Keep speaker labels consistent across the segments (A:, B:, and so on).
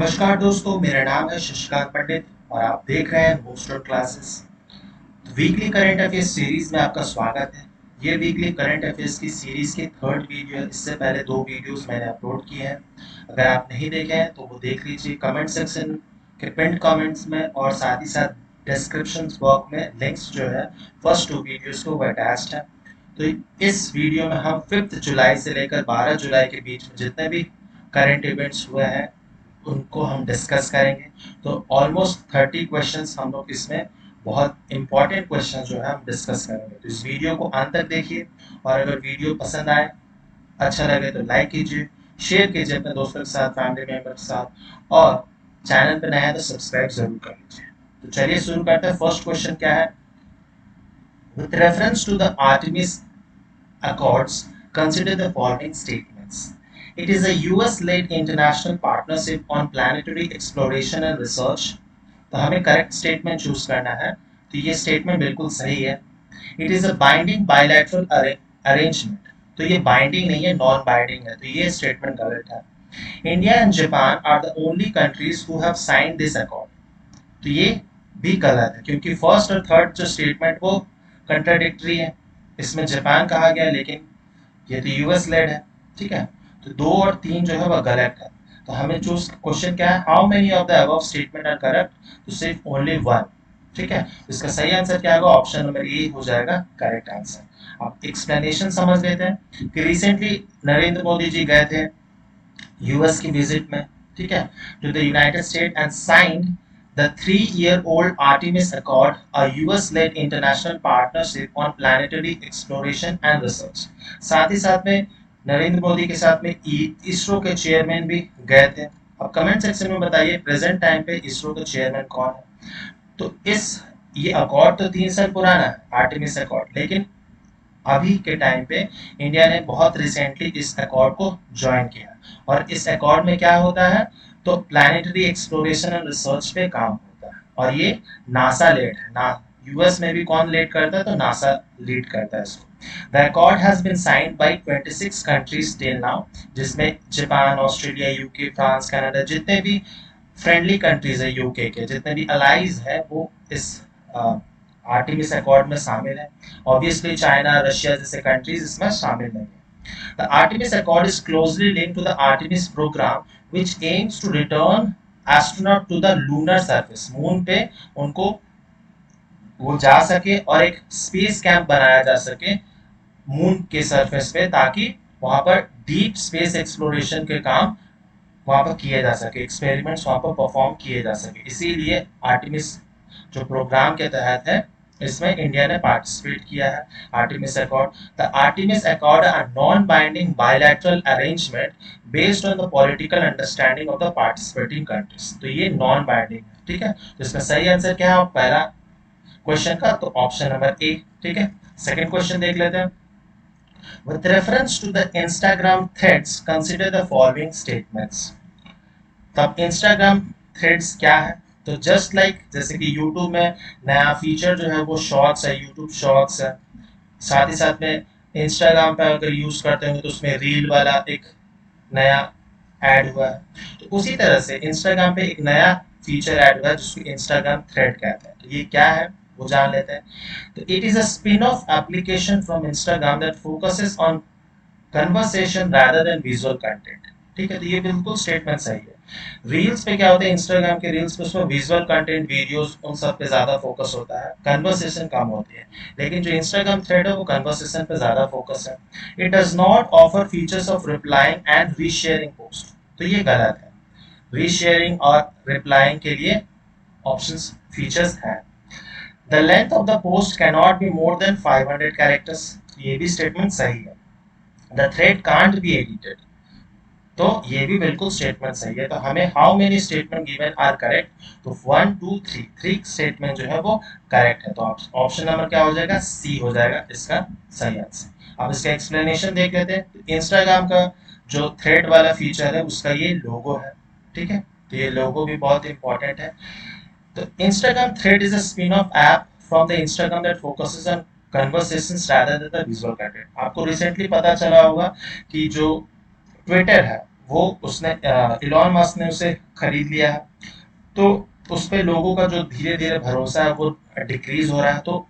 A: नमस्कार दोस्तों, मेरा नाम है शशिकांत पंडित और आप देख रहे हैं booster classes. Weekly current affairs series में आपका स्वागत है। ये वीकली करंट अफेयर्स की सीरीज की थर्ड वीडियो है। इससे पहले दो वीडियोस मैंने अपलोड किए हैं। अगर आप नहीं देखे हैं तो वो देख लीजिए कमेंट सेक्शन के पिन कमेंट्स में, और साथ ही साथ डिस्क्रिप्शन बॉक्स में लिंक्स जो है फर्स्ट टू वीडियोस को अटैच्ड है। तो इस वीडियो में हम 5 जुलाई से लेकर 12 जुलाई के बीच में जितने भी करंट इवेंट्स हुए हैं उनको हम डिस्कस करेंगे। तो ऑलमोस्ट 30 क्वेश्चंस हम लोग इसमें बहुत इंपॉर्टेंट क्वेश्चन जो है हम डिस्कस करेंगे। तो इस वीडियो को अंत तक देखिए, और अगर वीडियो पसंद आए, अच्छा लगे तो लाइक कीजिए, शेयर कीजिए अपने दोस्तों के साथ, फैमिली मेंबर के साथ, और चैनल पर नया है तो सब्सक्राइब जरूर कर लीजिए। तो चलिए शुरू करते हैं। फर्स्ट क्वेश्चन क्या है? With reference to the Artemis Accords, consider the following statements. It is a US-led international partnership on planetary exploration and research. तो हमें करेक्ट स्टेटमेंट चूज करना है। तो ये स्टेटमेंट बिल्कुल सही है। It is a binding bilateral arrangement. तो ये बाइंडिंग नहीं है, नॉन बाइंडिंग है। तो ये स्टेटमेंट गलत है। India and Japan are the only countries who have signed this accord. तो ये भी गलत है, क्योंकि फर्स्ट और थर्ड जो स्टेटमेंट वो कंट्राडिक्टरी है। इसमें जापान कहा गया लेकिन ये तो यूएस लेड है। ठीक है, तो 2 और 3 जो है वह गलत है। तो हमें चूज क्वेश्चन क्या है? How many of the above statement are correct? तो सिर्फ ओनली वन। ठीक है, इसका सही आंसर क्या होगा? ऑप्शन नंबर ए हो जाएगा करेक्ट आंसर। अब एक्सप्लेनेशन समझ लेते हैं कि रिसेंटली नरेंद्र मोदी जी गए थे यूएस की विजिट में, ठीक है, to the United State and signed the 3-year-old Artemis Accord, a US-led international partnership on planetary exploration and research. साथ ही साथ में नरेंद्र मोदी के साथ में इसरो के चेयरमैन भी गए थे। अब कमेंट सेक्शन में बताइए प्रेजेंट टाइम पे इसरो के चेयरमैन कौन है? तो ये अकॉर्ड तो 3 साल पुराना है, आर्टेमिस अकॉर्ड, लेकिन अभी के टाइम पे इंडिया ने बहुत रिसेंटली इस अकॉर्ड को ज्वाइन किया। और इस अकॉर्ड में क्या होता है? तो प्लैनेटरी एक्सप्लोरेशन एंड रिसर्च पे काम होता है, और ये नासा लेड है ना। यूएस में भी कौन लीड करता है? तो नासा लीड करता है इसको। The accord has been signed by 26 countries till now, जिसमें Japan, Australia, UK, France, Canada, जितने भी फ्रेंडली कंट्रीज है यूके के, जितने भी अलाइज है वो इस आर्टेमिस अकॉर्ड में शामिल है। ऑब्वियसली चाइना, रशिया जैसे कंट्रीज इसमें शामिल नहीं है। The Artemis accord is closely linked to the Artemis program which aims to return astronaut to the lunar surface. Moon पे उनको वो जा सके और एक स्पेस कैंप बनाया जा सके मून के सरफेस पे, ताकि वहां पर डीप स्पेस एक्सप्लोरेशन के काम वहां पर किए जा सके, एक्सपेरिमेंट्स वहां पर परफॉर्म किए जा सके। इसीलिए आर्टेमिस जो प्रोग्राम के तहत है इसमें इंडिया ने पार्टिसिपेट किया है। Artemis accord, the Artemis accord a non binding bilateral arrangement based on the political understanding of the participating countries. तो ये नॉन बाइंडिंग है। ठीक है, तो इसका सही आंसर क्या है पहला क्वेश्चन का? तो ऑप्शन नंबर ए। ठीक है, सेकंड क्वेश्चन देख लेते हैं। With reference to the Instagram threads, consider the following statements. तब इंस्टाग्राम थ्रेड्स क्या है? तो जस्ट लाइक जैसे कि यूट्यूब में नया फीचर जो है वो शॉर्ट्स है, यूट्यूब शॉर्ट्स है। साथ ही साथ में इंस्टाग्राम पे अगर यूज करते हो तो उसमें रील वाला एक नया ऐड हुआ है। तो उसी तरह से इंस्टाग्राम पे एक नया फीचर ऐड हुआ है जिसको इंस्टाग्राम थ्रेड कहते हैं। तो ये क्या है वो जान लेते हैं। तो it is a spin off application from Instagram that focuses on conversation rather than visual content. ठीक है, तो ये बिल्कुल स्टेटमेंट सही है। रील्स पे क्या होता है? इंस्टाग्राम के रील्स पे उसमें विजुअल कंटेंट, वीडियोस, उन सब पे ज्यादा फोकस होता है, कन्वर्सेशन कम होती है। लेकिन जो इंस्टाग्राम थ्रेड है वो कन्वर्सेशन पे ज्यादा फोकस है। It does not offer features of replying and resharing post. तो ये गलत है। रीशेयरिंग और रिप्लाइंग के लिए ऑप्शंस फीचर्स हैं। The length of the post can not be more than 500 characters. ये भी स्टेटमेंट सही है। The thread can't be edited. तो ये भी बिल्कुल स्टेटमेंट सही है। तो हमें how many statement given are correct? तो 1 2 3 स्टेटमेंट जो है वो करेक्ट है। तो ऑप्शन नंबर क्या हो जाएगा? सी हो जाएगा इसका सही आंसर। अब इसका एक्सप्लेनेशन देख लेते हैं। तो इंस्टाग्राम का जो थ्रेड वाला फीचर है उसका ये लोगो है। ठीक है, तो ये लोगो भी बहुत इंपॉर्टेंट है। तो Instagram thread is a spin off app from the Instagram that focuses on conversations rather than the visual content. आपको रिसेंटली पता चला होगा कि जो ट्विटर है वो उसने इलॉन मस्क ने उसे खरीद लिया है, तो उस पे लोगों का जो धीरे धीरे भरोसा है वो डिक्रीज हो रहा है। तो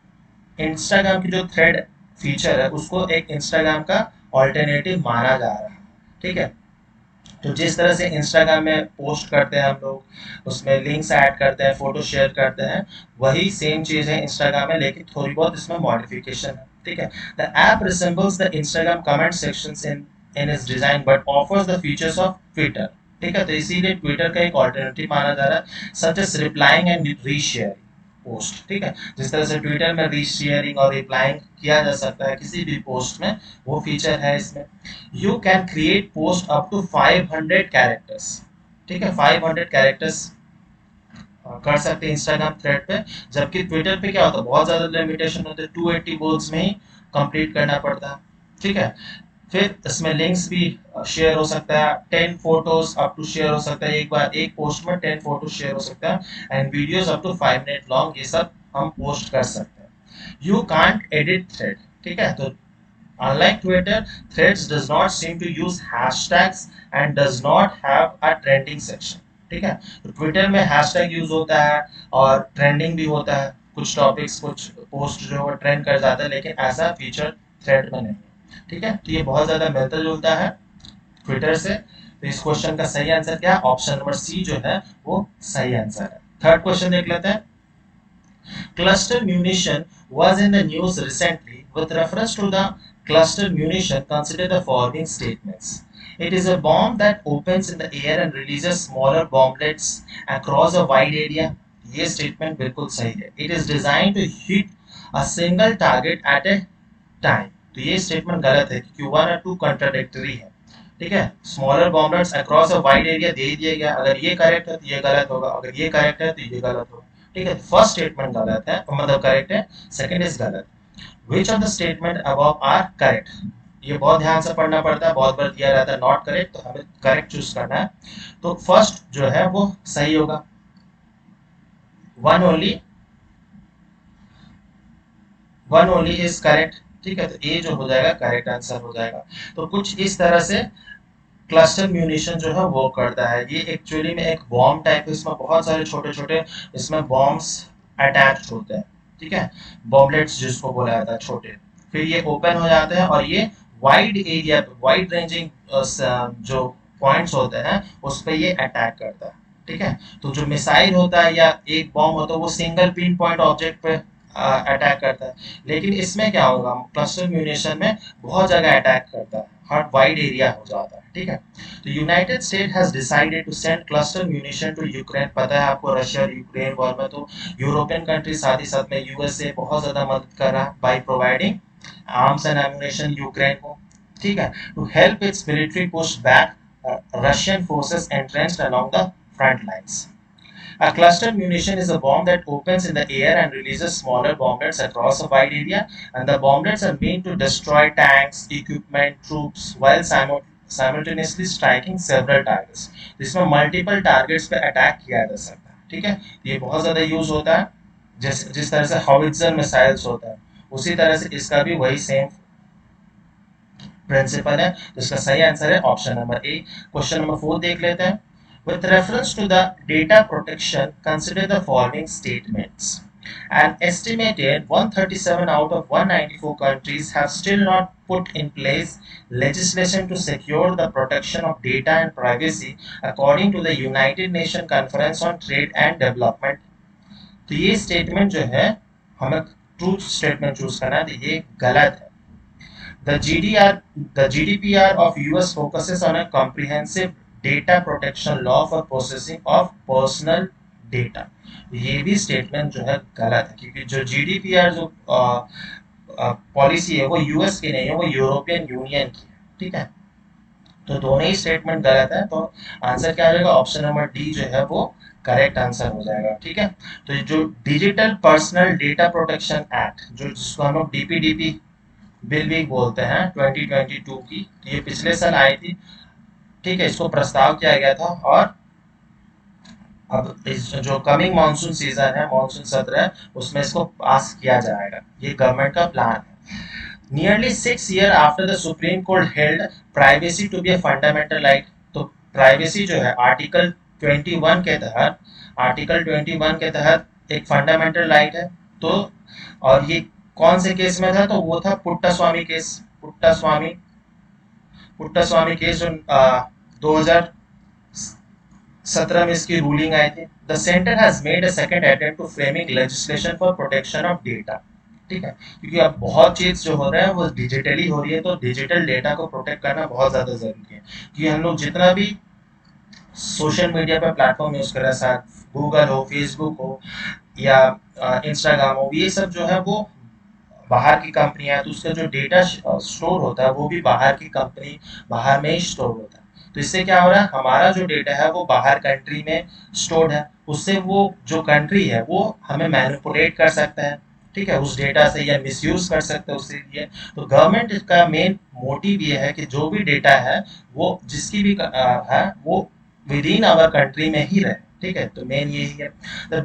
A: इंस्टाग्राम की जो थ्रेड फीचर है उसको एक इंस्टाग्राम का ऑल्टरनेटिव माना जा रहा है, ठीक है। तो जिस तरह से इंस्टाग्राम में पोस्ट करते हैं हम लोग, उसमें लिंक्स ऐड करते हैं, फोटो शेयर करते हैं, वही सेम चीज है इंस्टाग्राम में, लेकिन थोड़ी बहुत इसमें मॉडिफिकेशन है, ठीक है। The app resembles the Instagram comment sections in its design but offers the features of Twitter, ठीक है। तो इसीलिए ट्विटर का एक ऑल्टरनेटिव माना जा रहा है, such as replying and resharing post, ठीक है। जिस तरह से ट्विटर में रीशेयरिंग और रिप्लाइंग किया जा सकता है किसी भी पोस्ट में, वो फीचर है इसमें। You can create post up to 500 characters, ठीक है, 500 कैरेक्टर्स कर सकते हैं इंस्टाग्राम थ्रेड पे। जबकि ट्विटर पे क्या होता है, बहुत ज्यादा लिमिटेशन होते हैं, 280 वर्ड्स में ही कंप्लीट करना पड़ता है, ठीक है। फिर इसमें लिंक्स भी शेयर हो सकता है, 10 फोटोज अप टू शेयर हो सकता है, एक बार एक पोस्ट में 10 फोटो शेयर हो सकता है, and videos up to 5 minute long, ये सब हम पोस्ट कर सकते हैं। यू कांट एडिट थ्रेड, ठीक है। तो unlike Twitter, Threads does not seem to use hashtags and does not have a trending section, ठीक है। तो ट्विटर में हैशटैग यूज होता है और ट्रेंडिंग भी होता है, कुछ टॉपिक्स कुछ पोस्ट जो है ट्रेंड कर जाता है, लेकिन ऐसा फीचर थ्रेड में नहीं है, ठीक है। तो ये बहुत ज्यादा मिलता जुलता है ट्विटर से। तो इस क्वेश्चन का सही आंसर क्या है, ऑप्शन नंबर सी जो है वो सही आंसर है। थर्ड क्वेश्चन देख लेते हैं। Cluster munition was in the news recently. With reference to the cluster munition, consider the following statements. It is a bomb that opens in the air and releases smaller bomblets across a wide area. ये statement बिल्कुल सही है. It is designed to hit a single target at a time. तो ये statement गलत है क्योंकि 1 और 2 contradictory है, ठीक है। Smaller bomblets across a wide area दे दिया गया, अगर ये करेक्ट है तो ये गलत होगा, अगर ये करेक्ट है तो ये गलत होगा, ठीक है। फर्स्ट स्टेटमेंट गलत है, मतलब करेक्ट है, सेकंड इज गलत। Which of the statement above are correct, ये बहुत ध्यान से पढ़ना पड़ता है, बहुत बार दिया रहता है नॉट करेक्ट, तो हमें करेक्ट चूज करना है। तो फर्स्ट जो है वो सही होगा, वन ओनली इज करेक्ट, ठीक है। तो ए जो हो जाएगा करेक्ट आंसर हो जाएगा। तो कुछ इस तरह से क्लस्टर म्यूनिशन जो है वो करता है। ये एक्चुअली में एक बॉम्ब टाइप है, इसमें बहुत सारे छोटे छोटे इसमें बॉम्ब्स अटैच्ड होते हैं, ठीक है। बॉम्बलेट्स जिसको बोला जाता है छोटे, फिर ये ओपन हो जाते हैं और ये वाइड एरिया पे, वाइड रेंजिंग जो पॉइंट्स होते हैं उस पर ये अटैक करता है, ठीक है। तो जो मिसाइल होता है या एक बॉम्ब होता है वो सिंगल पिन पॉइंट ऑब्जेक्ट पे अटैक करता है, लेकिन इसमें क्या होगा, क्लस्टर म्यूनिशन में बहुत जगह अटैक करता है, हर वाइड एरिया हो जाता है, ठीक है। तो United State has decided to send cluster munition to Ukraine. पता है आपको रशिया और यूक्रेन वॉर में तो यूरोपियन कंट्री साथ ही साथ में यूएसए बहुत ज्यादा मदद कर रहा है by providing arms and ammunition Ukraine को, ठीक है, to help its military push back Russian forces entrenched along the front lines. A cluster munition is a bomb that opens in the air and releases smaller bomblets across a wide area, and the bomblets are meant to destroy tanks, equipment, troops, while simultaneously striking several targets. इसमें multiple targets पे attack किया जा सकता है, ठीक है। ये बहुत ज़्यादा यूज होता है, जिस तरह से howitzer मिसाइल्स होता है, उसी तरह से इसका भी वही सेम प्रिंसिपल है। तो इसका सही आंसर है ऑप्शन नंबर ए। क्वेश्चन नंबर 4 देख लेते हैं। With reference to the data protection, consider the following statements. An estimated 137 out of 194 countries have still not put in place legislation to secure the protection of data and privacy, according to the United Nations Conference on Trade and Development. तो ये statement जो है हमें truth statement choose करना है, तो ये गलत है। The GDPR of US focuses on a comprehensive data protection law for processing of personal data. ये भी स्टेटमेंट जो है गलत है, क्योंकि जो GDPR जो पॉलिसी है वो यूएस की नहीं है, वो यूरोपियन यूनियन की है, ठीक है। तो दोनों ही स्टेटमेंट गलत है, तो आंसर क्या आ जाएगा, ऑप्शन नंबर डी जो है वो करेक्ट आंसर हो जाएगा, ठीक है। तो जो digital personal data protection act, जो जिसको हम लोग डीपीडीपी बिल भी बोलते हैं 2022 की, ये पिछले साल आई थी, ठीक है। इसको प्रस्ताव किया गया था और अब इस जो कमिंग मानसून सीजन है, मानसून सत्र है, उसमें इसको पास किया जाएगा, ये गवर्नमेंट का प्लान है। Nearly 6 years after the Supreme Court held privacy to be a fundamental right, तो प्राइवेसी जो है आर्टिकल 21 के तहत एक फंडामेंटल राइट है। तो और ये कौन से केस में था, तो वो था पुट्टास्वामी केस। पुट्टास्वामी केस जो 2017 में इसकी रूलिंग आई थी। The centre has made a second attempt to framing legislation for protection of data. ठीक है, क्योंकि अब बहुत चीज जो हो रहा है वो डिजिटली हो रही है, तो डिजिटल डेटा को प्रोटेक्ट करना बहुत ज्यादा जरूरी है। कि हम लोग जितना भी सोशल मीडिया पर प्लेटफॉर्म यूज कर रहे हैं, गूगल हो, फेसबुक हो या इंस्टाग्राम हो, ये सब जो है वो बाहर की कंपनी है, तो उसका जो डेटा स्टोर होता है वो भी बाहर की कंपनी बाहर में ही स्टोर होता है। तो इससे क्या हो रहा है, हमारा जो डेटा है वो बाहर कंट्री में स्टोर्ड है, उससे वो जो कंट्री है वो हमें मैनिपुलेट कर सकता है। ठीक है, उस डेटा से या मिसयूज कर सकते हैं उससे लिए। तो गवर्नमेंट का मेन मोटिव ये है कि जो भी डेटा है वो जिसकी भी है वो विद इन आवर कंट्री में ही रहे। ठीक है, तो मेन यही है। The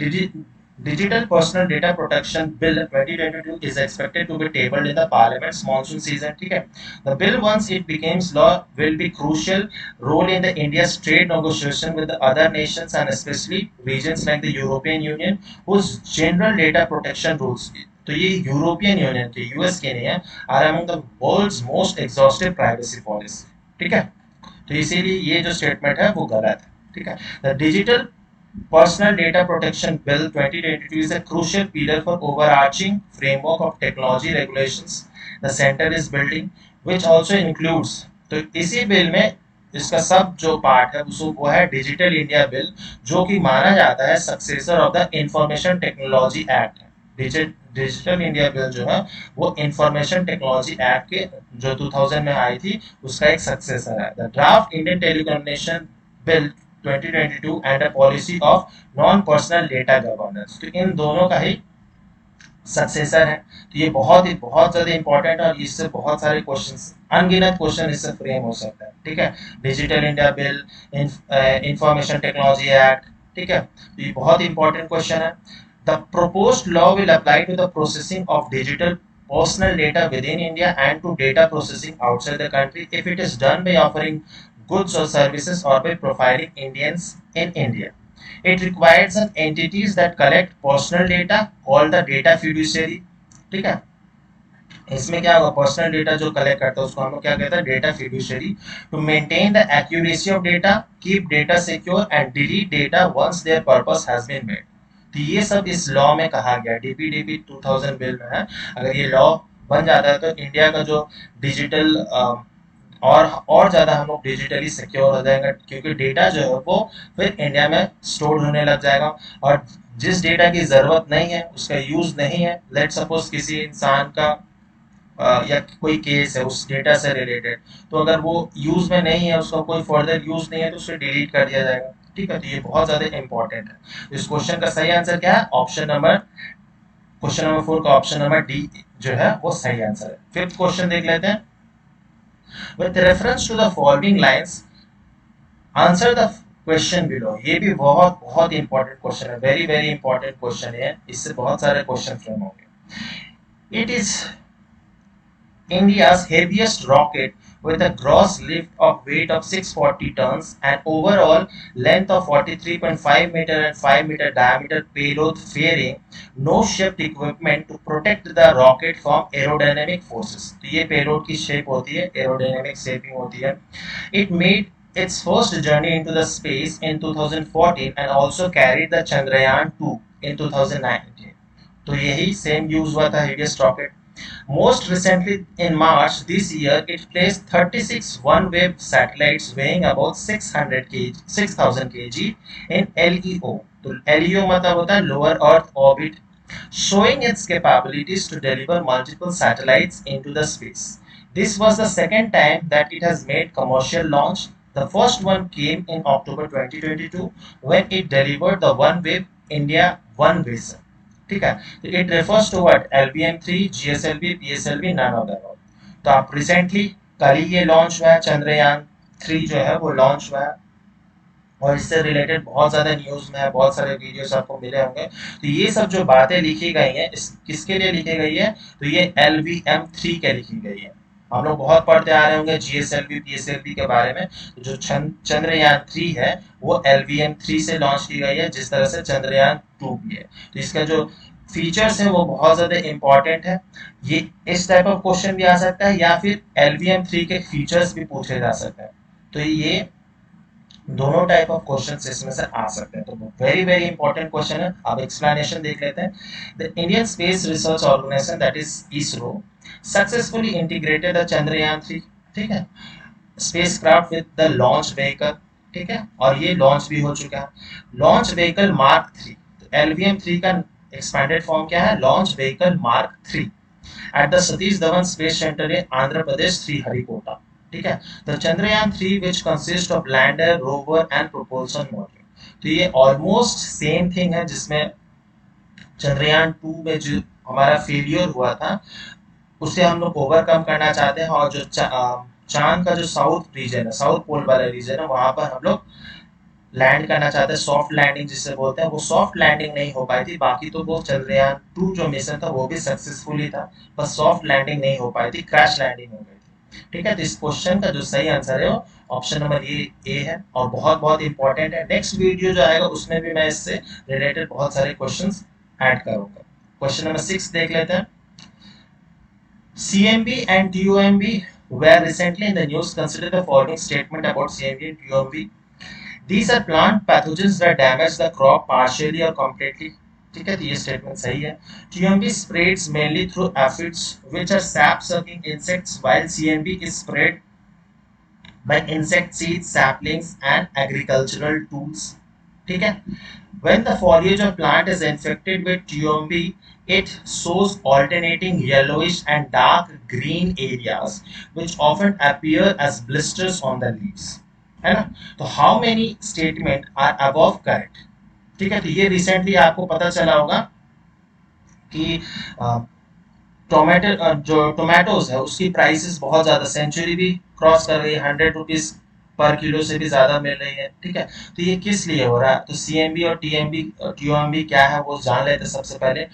A: Digital Personal Data Protection Bill 2022 is expected to be tabled in the Parliament's monsoon season. ठीक है, the bill once it becomes law will be crucial role in the India's trade negotiation with the other nations and especially regions like the European Union whose general data protection rules. तो ये European union के, US के नहीं है, are among the world's most exhaustive privacy policy. ठीक है, तो इसीलिए ये जो स्टेटमेंट है वो गलत है। ठीक है, the digital Personal Data Protection Bill 2022 is a crucial pillar for overarching framework of technology regulations the center is building, which also includes, तो इसी बिल में इसका सब जो पार्ट है वो है डिजिटल इंडिया बिल, जो कि माना जाता है successor of the information technology act. Digital India bill जो है वो इंफॉर्मेशन टेक्नोलॉजी एक्ट के जो 2000 में आई थी उसका एक सक्सेसर है। The draft Indian telecommunication bill 2022 and a policy of non personal data governance, तो इन दोनों का ही सक्सेसर है। तो ये बहुत ज्यादा इंपॉर्टेंट है और इससे बहुत सारे क्वेश्चंस, अनगिनत क्वेश्चन इससे फ्रेम हो सकता है। ठीक है, digital India bill, information technology act. ठीक है, तो ये बहुत इंपॉर्टेंट क्वेश्चन है। The proposed law will apply to the processing of digital personal data within India and to data processing outside the country if it is done by offering goods or services or by profiling Indians in India. It requires an entities that collect personal data called the data fiduciary. ठीक है, इसमें क्या होगा, personal data जो collect करता है उसको हम लोग क्या कहते हैं, data fiduciary. To maintain the accuracy of data, keep data secure and delete data once their purpose has been made. तो ये सब इस लॉ में कहा गया, डीपीडीपी 2000 बिल में है। अगर ये लॉ बन जाता है तो इंडिया का जो डिजिटल और ज्यादा हम लोग डिजिटली सिक्योर हो जाएंगे, क्योंकि डेटा जो है वो फिर इंडिया में स्टोर होने लग जाएगा। और जिस डेटा की जरूरत नहीं है, उसका यूज नहीं है, लेट सपोज किसी इंसान का या कोई केस है उस डेटा से रिलेटेड, तो अगर वो यूज में नहीं है, उसका कोई फर्दर यूज नहीं है, तो उसे डिलीट कर दिया जाएगा। ठीक है, तो ये बहुत ज्यादा इंपॉर्टेंट है। इस क्वेश्चन का सही आंसर क्या है, क्वेश्चन नंबर 4 का ऑप्शन नंबर डी जो है वो सही आंसर है। फिफ्थ क्वेश्चन देख लेते हैं। With reference to the following lines, answer the question below. ये भी बहुत बहुत इंपॉर्टेंट क्वेश्चन है, वेरी वेरी इंपॉर्टेंट क्वेश्चन है, इससे बहुत सारे क्वेश्चन फ्रेम होंगे। It is India's heaviest rocket with a gross lift of weight of 640 tons and overall length of 43.5 meter and 5 meter diameter payload fairing no shift equipment to protect the rocket from aerodynamic forces. तो ये payload की shape होती है, aerodynamic shaping होती है। It made its first journey into the space in 2014 and also carried the Chandrayaan-2 in 2019. तो यही same use हुआ था heaviest rocket। Most recently, in March this year, it placed 36 OneWeb satellites weighing about 6,000 kg in LEO. तो LEO मतलब होता है Lower Earth Orbit, showing its capabilities to deliver multiple satellites into the space. This was the second time that it has made commercial launch. The first one came in October 2022 when it delivered the OneWeb India 1 vision. ठीक है, तो it refers to what, LBM-3, GSLV, PSLV, none of that. तो आप recently कल ही ये launch हुआ है, चंद्रयान 3 जो है वो लॉन्च हुआ है और इससे रिलेटेड बहुत ज्यादा न्यूज में है, बहुत सारे वीडियोस आपको मिले होंगे। तो ये सब जो बातें लिखी गई हैं किसके लिए लिखी गई है, तो ये LBM-3 के लिखी गई है। हम लोग बहुत पढ़ते आ रहे होंगे GSLV PSLV के बारे में। तो जो चंद्रयान 3 है वो LVM-3 से लॉन्च की गई है, जिस तरह से चंद्रयान 2 भी है। तो इसका जो फीचर्स है वो बहुत ज़्यादा इंपॉर्टेंट है। ये इस टाइप ऑफ क्वेश्चन भी आ सकता है या फिर LVM-3 के फीचर्स भी पूछे जा सकते हैं। तो ये दोनों टाइप ऑफ क्वेश्चन इसमें से आ सकते हैं। तो वेरी वेरी इंपॉर्टेंट क्वेश्चन है। अब एक्सप्लेनेशन देख लेते हैं। The Indian Space Research Organisation that is ISRO successfully integrated the Chandrayaan 3, ठीक है, spacecraft with the launch vehicle, ठीक है, और ये लॉन्च भी हो चुका है। लॉन्च व्हीकल मार्क 3, तो LVM-3 का एक्सपेंडेड फॉर्म क्या है? Launch vehicle mark 3 at the Satish Dhawan space centre in Andhra Pradesh Sriharikota, ठीक है। तो Chandrayaan 3 which consist of lander, rover and propulsion module. तो ये ऑलमोस्ट सेम थिंग है जिसमें चंद्रयान 2 में जो हमारा फेलियर हुआ था उसे हम लोग ओवरकम करना चाहते हैं, और जो चांद का जो साउथ रीजन है, साउथ पोल वाला रीजन है, वहां पर हम लोग लैंड करना चाहते हैं, सॉफ्ट लैंडिंग जिसे बोलते हैं। वो सॉफ्ट लैंडिंग नहीं हो पाई थी। बाकी तो वो चंद्रयान 2 जो मिशन था वो भी सक्सेसफुली था, बस सॉफ्ट लैंडिंग नहीं हो पाई थी, क्रैश लैंडिंग हो गई थी, ठीक है। तो इस क्वेश्चन का जो सही आंसर है वो ऑप्शन नंबर ए है, और बहुत बहुत इंपॉर्टेंट है। नेक्स्ट वीडियो जो आएगा उसमें भी मैं इससे रिलेटेड बहुत सारे क्वेश्चंस ऐड करूंगा। क्वेश्चन नंबर 6 देख लेते हैं। CMB and TOMB were recently in the news. Consider the following statement about CMB and TOMB. These are plant pathogens that damage the crop partially or completely. ठीक है, तो ये statement सही है। TOMB spreads mainly through aphids, which are sap-sucking insects, while CMB is spread by insect seeds, saplings, and agricultural tools. ठीक है। When the foliage of plant is infected with TOMB, it shows alternating yellowish and dark green areas, which often appear as blisters on the leaves. है ना? तो how many statement are above correct? ठीक है, तो ये recently आपको पता चला होगा कि टोमेटो जो टोमेटोज है उसकी प्राइसेस बहुत ज़्यादा सेंचुरी भी क्रॉस कर रही है, 100 रुपीज़ पर किलो से भी ज़्यादा मिल रही है, ठीक है। तो ये किस लिए हो रहा है? तो CMB और TOMB क्या है वो जान लेते हैं सबसे पहले।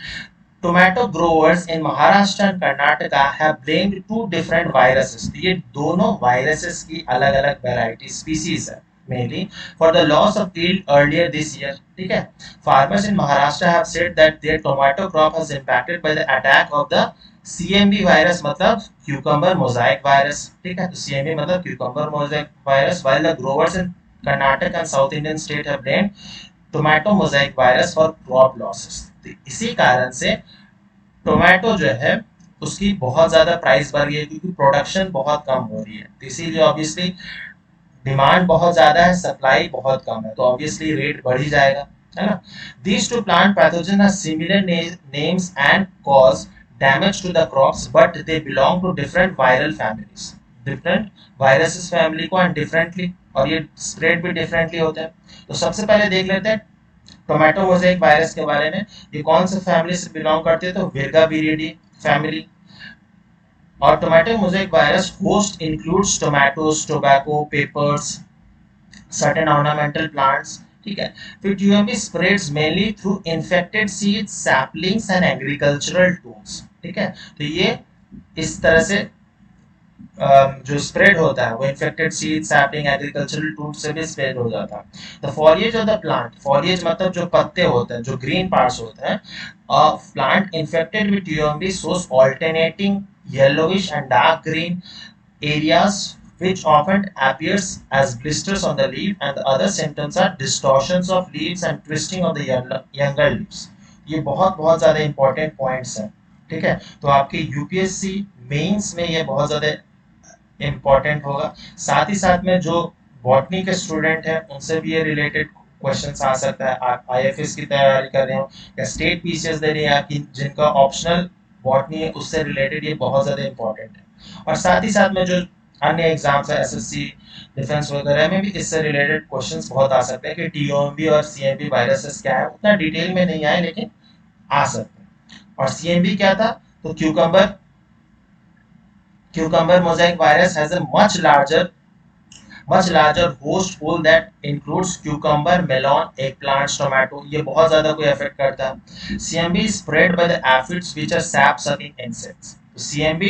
A: Tomato growers in Maharashtra and Karnataka have blamed 2 different viruses. ये दोनों वायरसेस की अलग अलग वेराइटी स्पीसीज है mainly for the loss of yield earlier this year, ठीक है। Farmers in Maharashtra have said that their tomato crop has impacted by the attack of the CMB virus, मतलब cucumber mosaic virus, ठीक है। तो CMB मतलब cucumber mosaic virus, while the growers in Karnataka and South Indian state have blamed tomato mosaic virus for crop losses। तो इसी कारण से tomato जो है उसकी बहुत ज़्यादा प्राइस बढ़ गई है, क्योंकि प्रोडक्शन बहुत कम हो रही है। तो इसीलिए ऑब्वियसली डिमांड बहुत ज़्यादा है, सप्लाई बहुत कम है, तो ऑब्वियसली रेट बढ़ ही जाएगा, है ना। These two plant pathogens have similar names and cause damage to the crops, but they belong to different viral families, different viruses family को, and differently, और ये स्प्रेड भी डिफरेंटली होते हैं। तो सबसे पहले देख लेते हैं टोमेटो मोज़ेक वायरस के बारे में। ये कौन से फैमिली से बिलोंग करते हैं? तो विर्गा विरिडी फैमिली। और tomato mosaic virus host includes tomatoes, tobacco, papers, certain ornamental plants, ठीक है। फिर TOMB spreads mainly through infected seeds, saplings and agricultural tools, ठीक है। तो ये इस तरह से जो स्प्रेड होता है वो infected seed, sapling, agricultural tool से भी स्प्रेड हो जाता है। The foliage of the plant, foliage मतलब जो पत्ते होते हैं, जो ग्रीन पार्ट्स होते हैं, plant infected with TOMB shows alternating yellowish and dark green areas which often appears as blisters on the leaf, and the other symptoms are distortions of leaves and twisting of the younger leaves। ये बहुत बहुत ज़्यादा important points हैं, ठीक है। तो आपके UPSC mains में ये बहुत ज़्यादा इम्पॉर्टेंट होगा। साथ ही साथ में जो बॉटनी के स्टूडेंट हैं उनसे भी ये रिलेटेड क्वेश्चन आ सकता है। आप IFS की तैयारी कर रहे हो या स्टेट PCS दे रहे हैं, आपकी जिनका ऑप्शनल बॉटनी है उससे रिलेटेड ये बहुत ज़्यादा इंपॉर्टेंट है। और साथ ही साथ में जो अन्य एग्जाम्स है SSC, डिफेंस वगैरह में भी इससे रिलेटेड क्वेश्चंस बहुत आ सकते हैं कि TOMB और CMB वायरसेस क्या है। उतना डिटेल में नहीं आए लेकिन आ सकते हैं। और CMB क्या था? तो cucumber mosaic virus has a much larger host pool that includes cucumber, melon, eggplants, tomato। ये बहुत ज़्यादा कोई अफेक्ट करता है। CMB is spread by the aphids which are sap sucking insects। तो CMB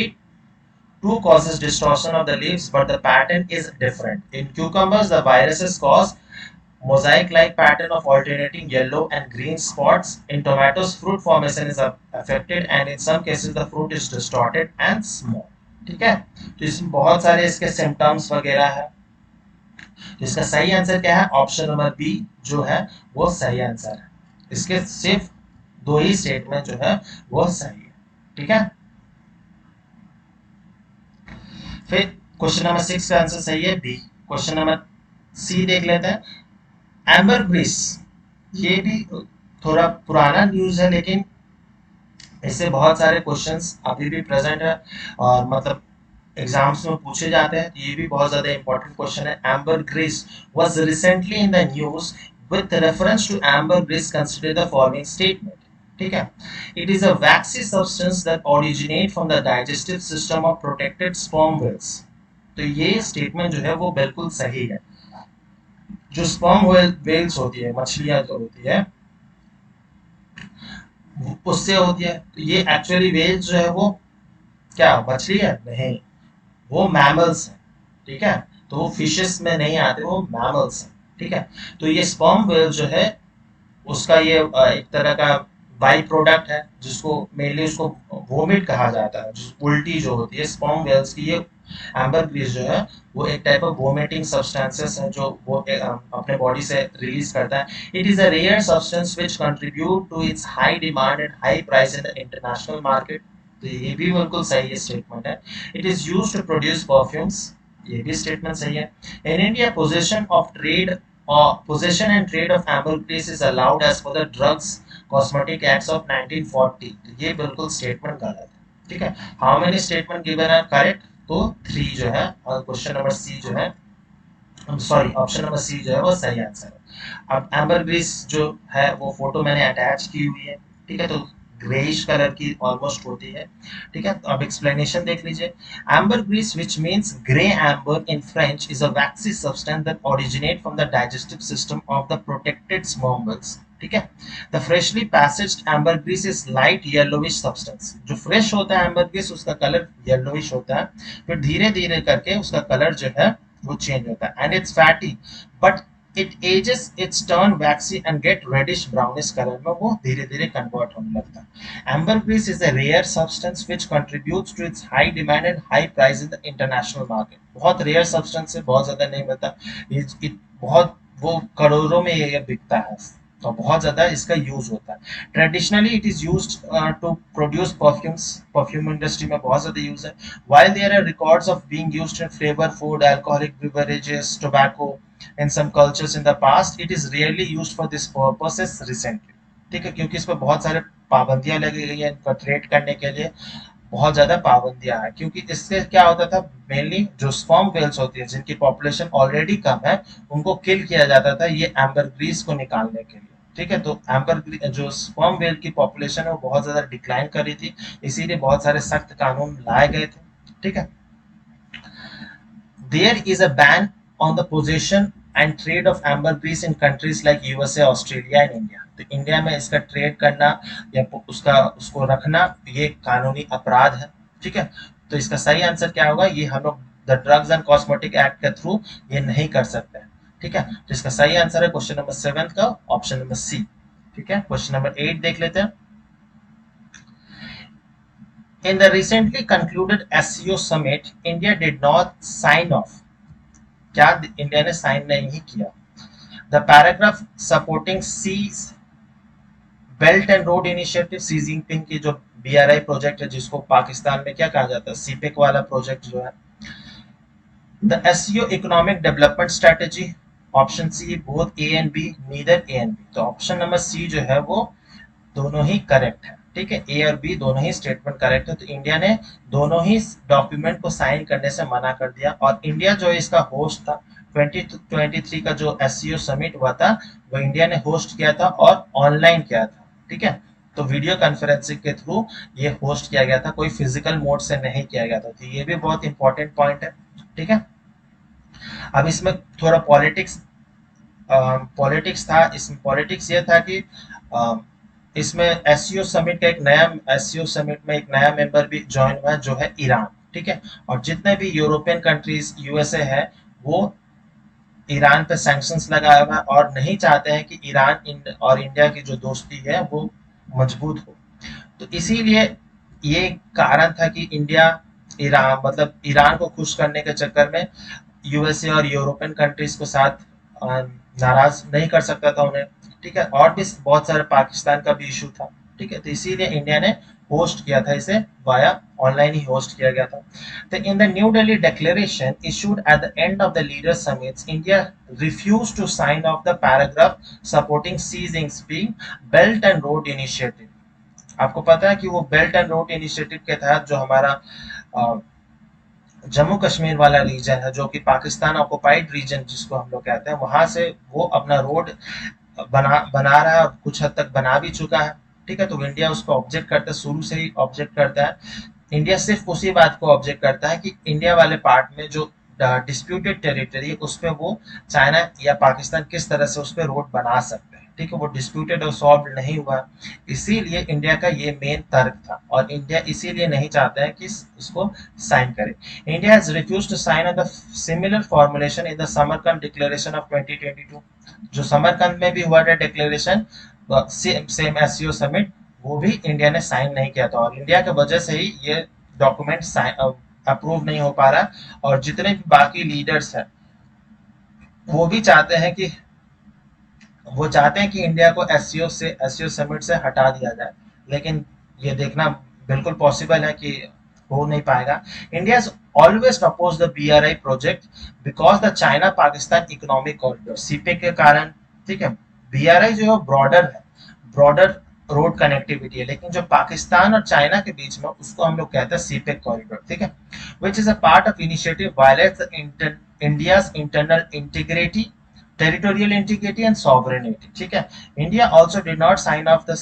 A: Two causes distortion of the leaves, but the pattern is different. In cucumbers, the viruses cause mosaic-like pattern of alternating yellow and green spots. In tomatoes, fruit formation is affected, and in some cases the fruit is distorted and small. ठीक है, तो इसमें बहुत सारे इसके symptoms वगैरह है। तो इसका सही आंसर क्या है? ऑप्शन नंबर बी जो है वो सही आंसर है। इसके सिर्फ दो ही स्टेटमेंट जो है वो सही है। ठीक है, फिर क्वेश्चन नंबर 6 का आंसर सही है बी। क्वेश्चन नंबर सी देख लेते हैं। एम्बर ग्रीस, ये भी थोड़ा पुराना न्यूज है, लेकिन इससे बहुत सारे क्वेश्चंस अभी भी प्रेजेंट है और मतलब एग्जाम्स में पूछे जाते हैं। ये भी बहुत ज्यादा इंपॉर्टेंट क्वेश्चन है। Ambergris was recently in the news with reference to ambergris consider the following statement. ठीक है, it is a waxy substance that originate from the digestive system of protected sperm whales. तो ये statement जो है वो बिल्कुल सही है। जो स्पर्म वेल्स होती है, मछलियां जो होती है, उससे होती है। तो ये एक्चुअली वेल्स जो है वो क्या मछली है? नहीं, वो मैमल्स हैं। ठीक है, तो वो फिशेस में नहीं आते, वो मैमल्स हैं। ठीक है, तो ये स्पर्म वेल जो है उसका ये एक तरह का बाई प्रोडक्ट है, जिसको मेनली उसको वोमिट कहा जाता है। उल्टी जो होती है स्पर्म वेल्स की, ये एम्बर ग्रीस जो है वो एक टाइप ऑफ वोमिटिंग सब्सटेंसेस है जो वो अपने बॉडी से रिलीज करता है। It is a rare substance which contribute to its high demand and high price in the international market. तो ये भी बिल्कुल सही स्टेटमेंट है। It is used to produce perfumes, ये भी स्टेटमेंट सही है। In India possession and trade of ambergris is allowed as per the Drugs Cosmetic Acts of 1940। तो ये बिल्कुल स्टेटमेंट गलत है। ठीक है, हाउ मेनी स्टेटमेंट गिवन है करेक्ट? तो 3 जो है, और क्वेश्चन नंबर सी जो है, सॉरी ऑप्शन नंबर सी जो है वो सही आंसर है। अब एम्बरग्रीस जो है वो फोटो मैंने अटैच की हुई है। ठीक है, तो ग्रेइश कलर की ऑलमोस्ट होती है। ठीक है, तो अब एक्सप्लेनेशन देख लीजिए। Ambergris which means grey amber in French is a waxy substance that originate from the digestive system of the protected sperm whales. ठीक है, the freshly passaged ambergris is light yellowish substance. जो fresh होता है ambergris उसका colour yellowish होता है, फिर धीरे धीरे करके उसका कलर जो है वो चेंज होता है। And it's fatty but it ages its turn waxy and get reddish brownish colour में वो धीरे धीरे कन्वर्ट होने लगता है। Ambergris is a rare substance which contributes to its high demand and high price in the international market. बहुत rare substance है, बहुत ज्यादा नहीं मिलता। बहुत वो करोड़ों में ये बिकता है, तो बहुत ज्यादा इसका यूज होता है। Traditionally it is used to produce perfumes, perfume industry में बहुत ज्यादा यूज है। while there are records of being used in flavor food, alcoholic beverages, tobacco in some cultures in the past, it is rarely used for this purposes recently। ठीक है, क्योंकि इस पर बहुत सारे पाबंदियां लगी गई है, इनको ट्रेड करने के लिए बहुत ज्यादा पाबंदियां हैं। क्योंकि इससे क्या होता था, मेनली जो स्पर्म वेल्स होती है जिनकी पॉपुलेशन ऑलरेडी कम है, उनको किल किया जाता था ये एम्बरग्रीस को निकालने के लिए। ठीक है, तो एम्बर जो स्पर्म वेल की पॉपुलेशन है वो बहुत ज्यादा डिक्लाइन कर रही थी, इसीलिए बहुत सारे सख्त कानून लाए गए थे। ठीक है, there is a ban on the possession and trade of ambergris in countries like USA, Australia and India। तो इंडिया में इसका ट्रेड करना या उसको रखना ये कानूनी अपराध है। ठीक है, तो इसका सही आंसर क्या होगा? ये हम लोग the drugs and cosmetic act के थ्रू ये नहीं कर सकते हैं। ठीक है, तो इसका सही आंसर है क्वेश्चन नंबर 7 का ऑप्शन नंबर सी। ठीक है, क्वेश्चन नंबर 8 देख लेते हैं। In the recently concluded SEO summit, India did not sign off। क्या इंडिया ने साइन नहीं किया? The paragraph supporting C's belt and Road initiative, C Jinping की जो BRI प्रोजेक्ट है, जिसको पाकिस्तान में क्या कहा जाता है, सीपेक वाला प्रोजेक्ट जो है। The SEO economic development strategy, option C both A and B, neither A and B. तो ऑप्शन नंबर सी जो है वो दोनों ही करेक्ट है। ठीक है, ए और बी दोनों ही स्टेटमेंट करेक्ट है। तो इंडिया ने दोनों ही डॉक्यूमेंट को साइन करने से मना कर दिया। और इंडिया जो इसका होस्ट था 2023 का जो SEO समिट हुआ था, वो इंडिया ने होस्ट किया था और ऑनलाइन किया था। ठीक है, तो वीडियो कॉन्फ्रेंसिंग के थ्रू ये होस्ट किया गया था, कोई फिजिकल मोड से नहीं किया गया था। तो ये भी बहुत इंपॉर्टेंट पॉइंट है। ठीक है, अब इसमें थोड़ा पॉलिटिक्स था। इसमें पॉलिटिक्स ये था कि इसमें SEO समिट का एक नया SEO समिट में एक नया मेंबर भी ज्वाइन हुआ है, जो है ईरान। ठीक है। और जितने भी यूरोपियन कंट्रीज, यूएसए है, वो ईरान पे सैंक्शंस लगाया हुआ है और नहीं चाहते हैं कि ईरान और इंडिया की जो दोस्ती है वो मजबूत हो। तो इसीलिए ये कारण था कि इंडिया ईरान, मतलब ईरान को खुश करने के चक्कर में यूएसए और यूरोपियन कंट्रीज को साथ नाराज नहीं कर सकता था उन्हें, ठीक है। और भी बहुत सारे पाकिस्तान का भी इशू था, ठीक है। तो इसीलिए इंडिया ने होस्ट किया था इसे, वाया ऑनलाइन ही होस्ट किया गया था। तो in the New Delhi declaration issued at the end of the leader summits, India refuse to sign of the paragraph supporting Xi Jinping Belt and Road Initiative. आपको पता है कि वो बेल्ट एंड रोड इनिशिएटिव के तहत जो हमारा जम्मू कश्मीर वाला रीजन है, जो कि पाकिस्तान ऑक्युपाइड रीजन जिसको हम लोग कहते हैं, वहां से वो अपना रोड बना रहा है और कुछ हद तक बना भी चुका है, ठीक है। तो इंडिया उसको ऑब्जेक्ट करता है, शुरू से ही ऑब्जेक्ट करता है। इंडिया सिर्फ उसी बात को ऑब्जेक्ट करता है कि इंडिया वाले पार्ट में जो डिस्प्यूटेड टेरिटरी है उस पर वो चाइना या पाकिस्तान किस तरह से उस पर रोड बना सकते हैं, ठीक है। वो डिस्प्यूटेड और सॉल्व नहीं हुआ, इसीलिए इंडिया का ये मेन तर्क था और इंडिया इसीलिए नहीं चाहता है कि इसको साइन करे। India has refused to sign on the similar formulation in the Samarkand declaration of 2022। जो समरकंद में भी हुआ था डिक्लेरेशन, सेम एससीओ समिट, वो भी इंडिया ने साइन नहीं किया था और इंडिया की वजह से ही ये डॉक्यूमेंट अप्रूव नहीं हो पा रहा। और जितने भी बाकी लीडर्स हैं वो भी चाहते हैं कि इंडिया को एससीओ समिट से हटा दिया जाए, लेकिन ये देखना बिल्कुल पॉसिबल है कि हो नहीं पाएगा। India always oppose the BRI project because the China Pakistan economic corridor, CPEC के कारण, ठीक है। बीआरआई जो है ब्रॉडर है, ब्रॉडर रोड कनेक्टिविटी है, लेकिन जो पाकिस्तान और चाइना के बीच में उसको हम लोग कहते हैं सीपेक कॉरिडोर, ठीक है। Which is a part of initiative violets India's internal integrity, territorial integrity and sovereignty, ठीक है। India also did not sign off the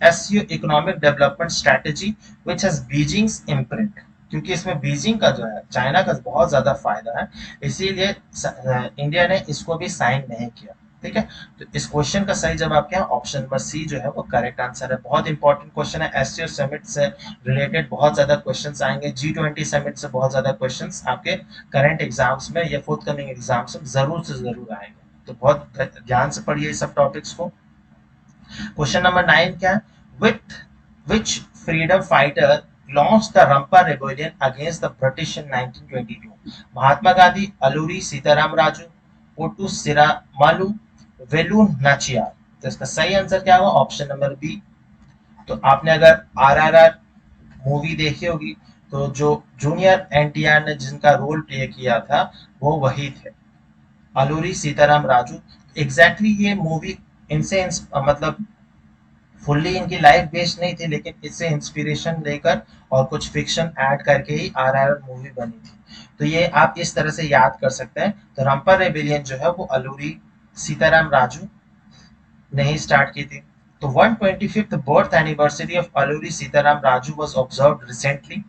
A: SCO economic development strategy which has Beijing's imprint, क्योंकि इसमें Beijing का जो है, China का बहुत ज्यादा फायदा है, इसीलिए इंडिया ने इसको भी साइन नहीं किया, ठीक है। तो इस क्वेश्चन का सही जवाब क्या है? ऑप्शन नंबर सी जो है वो करेक्ट आंसर है। बहुत इंपॉर्टेंट क्वेश्चन है, एससीओ समिट से रिलेटेड बहुत ज्यादा क्वेश्चंस आएंगे, G20 समिट से बहुत ज्यादा क्वेश्चंस आपके करंट एग्जाम्स में या फोर्थ कमिंग एग्जाम्स में जरूर से जरूर आएंगे। तो बहुत ध्यान से पढ़िए इस सब टॉपिक्स को। क्वेश्चन नंबर 9 क्या है? With which freedom fighter launch the Rampa rebellion against the British in 1922? Mahatma Gandhi, Alluri Sitarama Raju, Potti Sriramulu, Velu Nachiyar. तो इसका सही आंसर क्या होगा? Option number B. तो आपने अगर आरआरआर मूवी देखी होगी तो जो जूनियर एनटीआर ने जिनका रोल प्ले किया था वो वही थे, अलूरी सीताराम राजू। एग्जैक्टली ये मूवी इनसे मतलब फुल्ली इनकी लाइफ बेस्ड नहीं थी, लेकिन इससे इंस्पिरेशन लेकर और कुछ फिक्शन ऐड करके ही आरआरआर मूवी बनी थी। तो ये आप इस तरह से याद कर सकते हैं। तो रंपा रेबेलियन जो है वो अलूरी सीताराम राजू ने ही स्टार्ट की थी। तो 125th birth anniversary of Alluri Sitaram Raju was observed recently.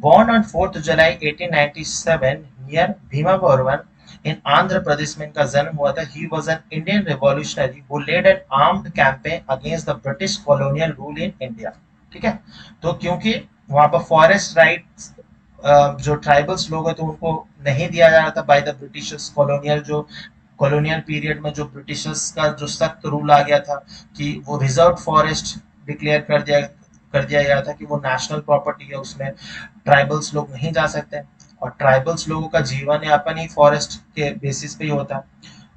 A: Born on 4th July 1897 near Bhimavaram in Andhra Pradesh में इनका जन्म हुआ था। He was an Indian revolutionary who led an armed campaign against the British colonial rule in India. ठीक है। तो क्योंकि वहां पर फॉरेस्ट राइट्स जो ट्राइबल्स लोग हैं तो उनको नहीं दिया जा रहा था by the Britishers, colonial period में जो ब्रिटिशर्स का जो सख्त रूल आ गया था कि वो रिजर्व फॉरेस्ट डिक्लेयर कर दिया गया था कि वो नेशनल प्रॉपर्टी है, उसमें ट्राइबल्स लोग नहीं जा सकते और ट्राइबल्स लोगों का जीवन यापन ही फॉरेस्ट के बेसिस पे ही होता है।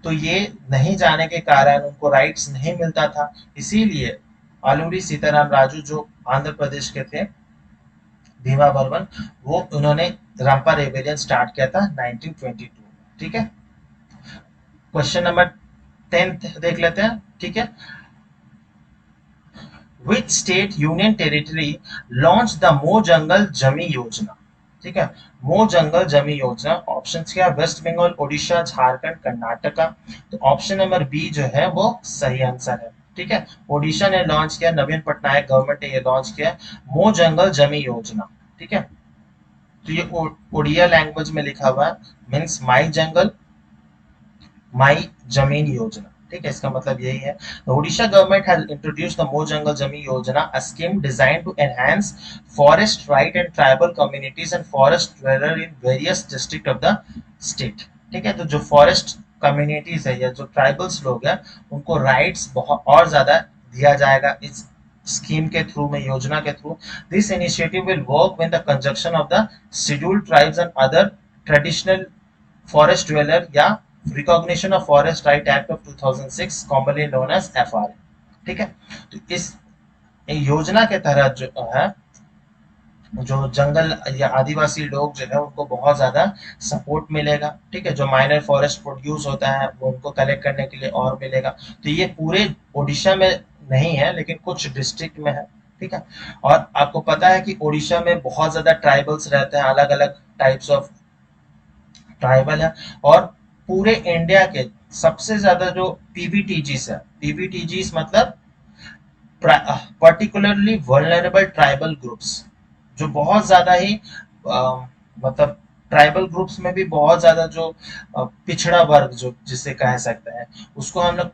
A: तो ये नहीं जाने के कारण उनको राइट्स नहीं मिलता था, इसीलिए आलूरी सीताराम राजू जो आंध्र प्रदेश के थे, भीमा बर्मन, वो उन्होंने रंपा रेबेलियन स्टार्ट किया था 1922, ठीक है। क्वेश्चन नंबर 10 देख लेते हैं, ठीक है। Which state union territory launched the मो जंगल जमी योजना? ठीक है, मो जंगल जमी योजना। ऑप्शन क्या? वेस्ट बंगाल, ओडिशा, झारखंड, कर्नाटका। तो ऑप्शन नंबर बी जो है वो सही आंसर है, ठीक है। ओडिशा ने लॉन्च किया, नवीन पटनायक गवर्नमेंट ने ये लॉन्च किया मो जंगल जमी योजना, ठीक है। तो ये ओडिया लैंग्वेज में लिखा हुआ है, मीन्स माई जंगल माई जमीन योजना, ठीक है, इसका मतलब यही है। Odisha government has introduced the Mor Jungle Jameen Yojana, a scheme designed to enhance forest right and tribal communities and forest dweller in various district of the state. ठीक है, तो जो फॉरेस्ट कम्युनिटीज है या जो ट्राइबल्स लोग हैं उनको राइट्स बहुत और ज्यादा दिया जाएगा इस स्कीम के थ्रू में, योजना के through. This initiative will work with the conjunction of the scheduled tribes and other traditional forest dweller या recognition of forest right act of 2006 commonly known as FR. ठीक है, तो इस योजना के तहत जो है जो जंगल या आदिवासी लोग जो है उनको बहुत ज्यादा सपोर्ट मिलेगा। ठीक है, जो माइनर फॉरेस्ट प्रोड्यूस होता है वो उनको कलेक्ट करने के लिए और मिलेगा। तो ये पूरे ओडिशा में नहीं है लेकिन कुछ डिस्ट्रिक्ट में है। ठीक है, और आपको पता है कि ओडिशा में बहुत ज्यादा ट्राइबल्स रहते हैं, अलग अलग टाइप्स ऑफ ट्राइबल है। और पूरे इंडिया के सबसे ज्यादा जो पीवीटीजीस है, पीवीटीजीस मतलब पर्टिकुलरली वल्नरेबल ट्राइबल ग्रुप्स, जो बहुत ज्यादा ही मतलब ट्राइबल ग्रुप्स में भी बहुत ज्यादा जो पिछड़ा वर्ग जो जिसे कह सकते हैं उसको हम लोग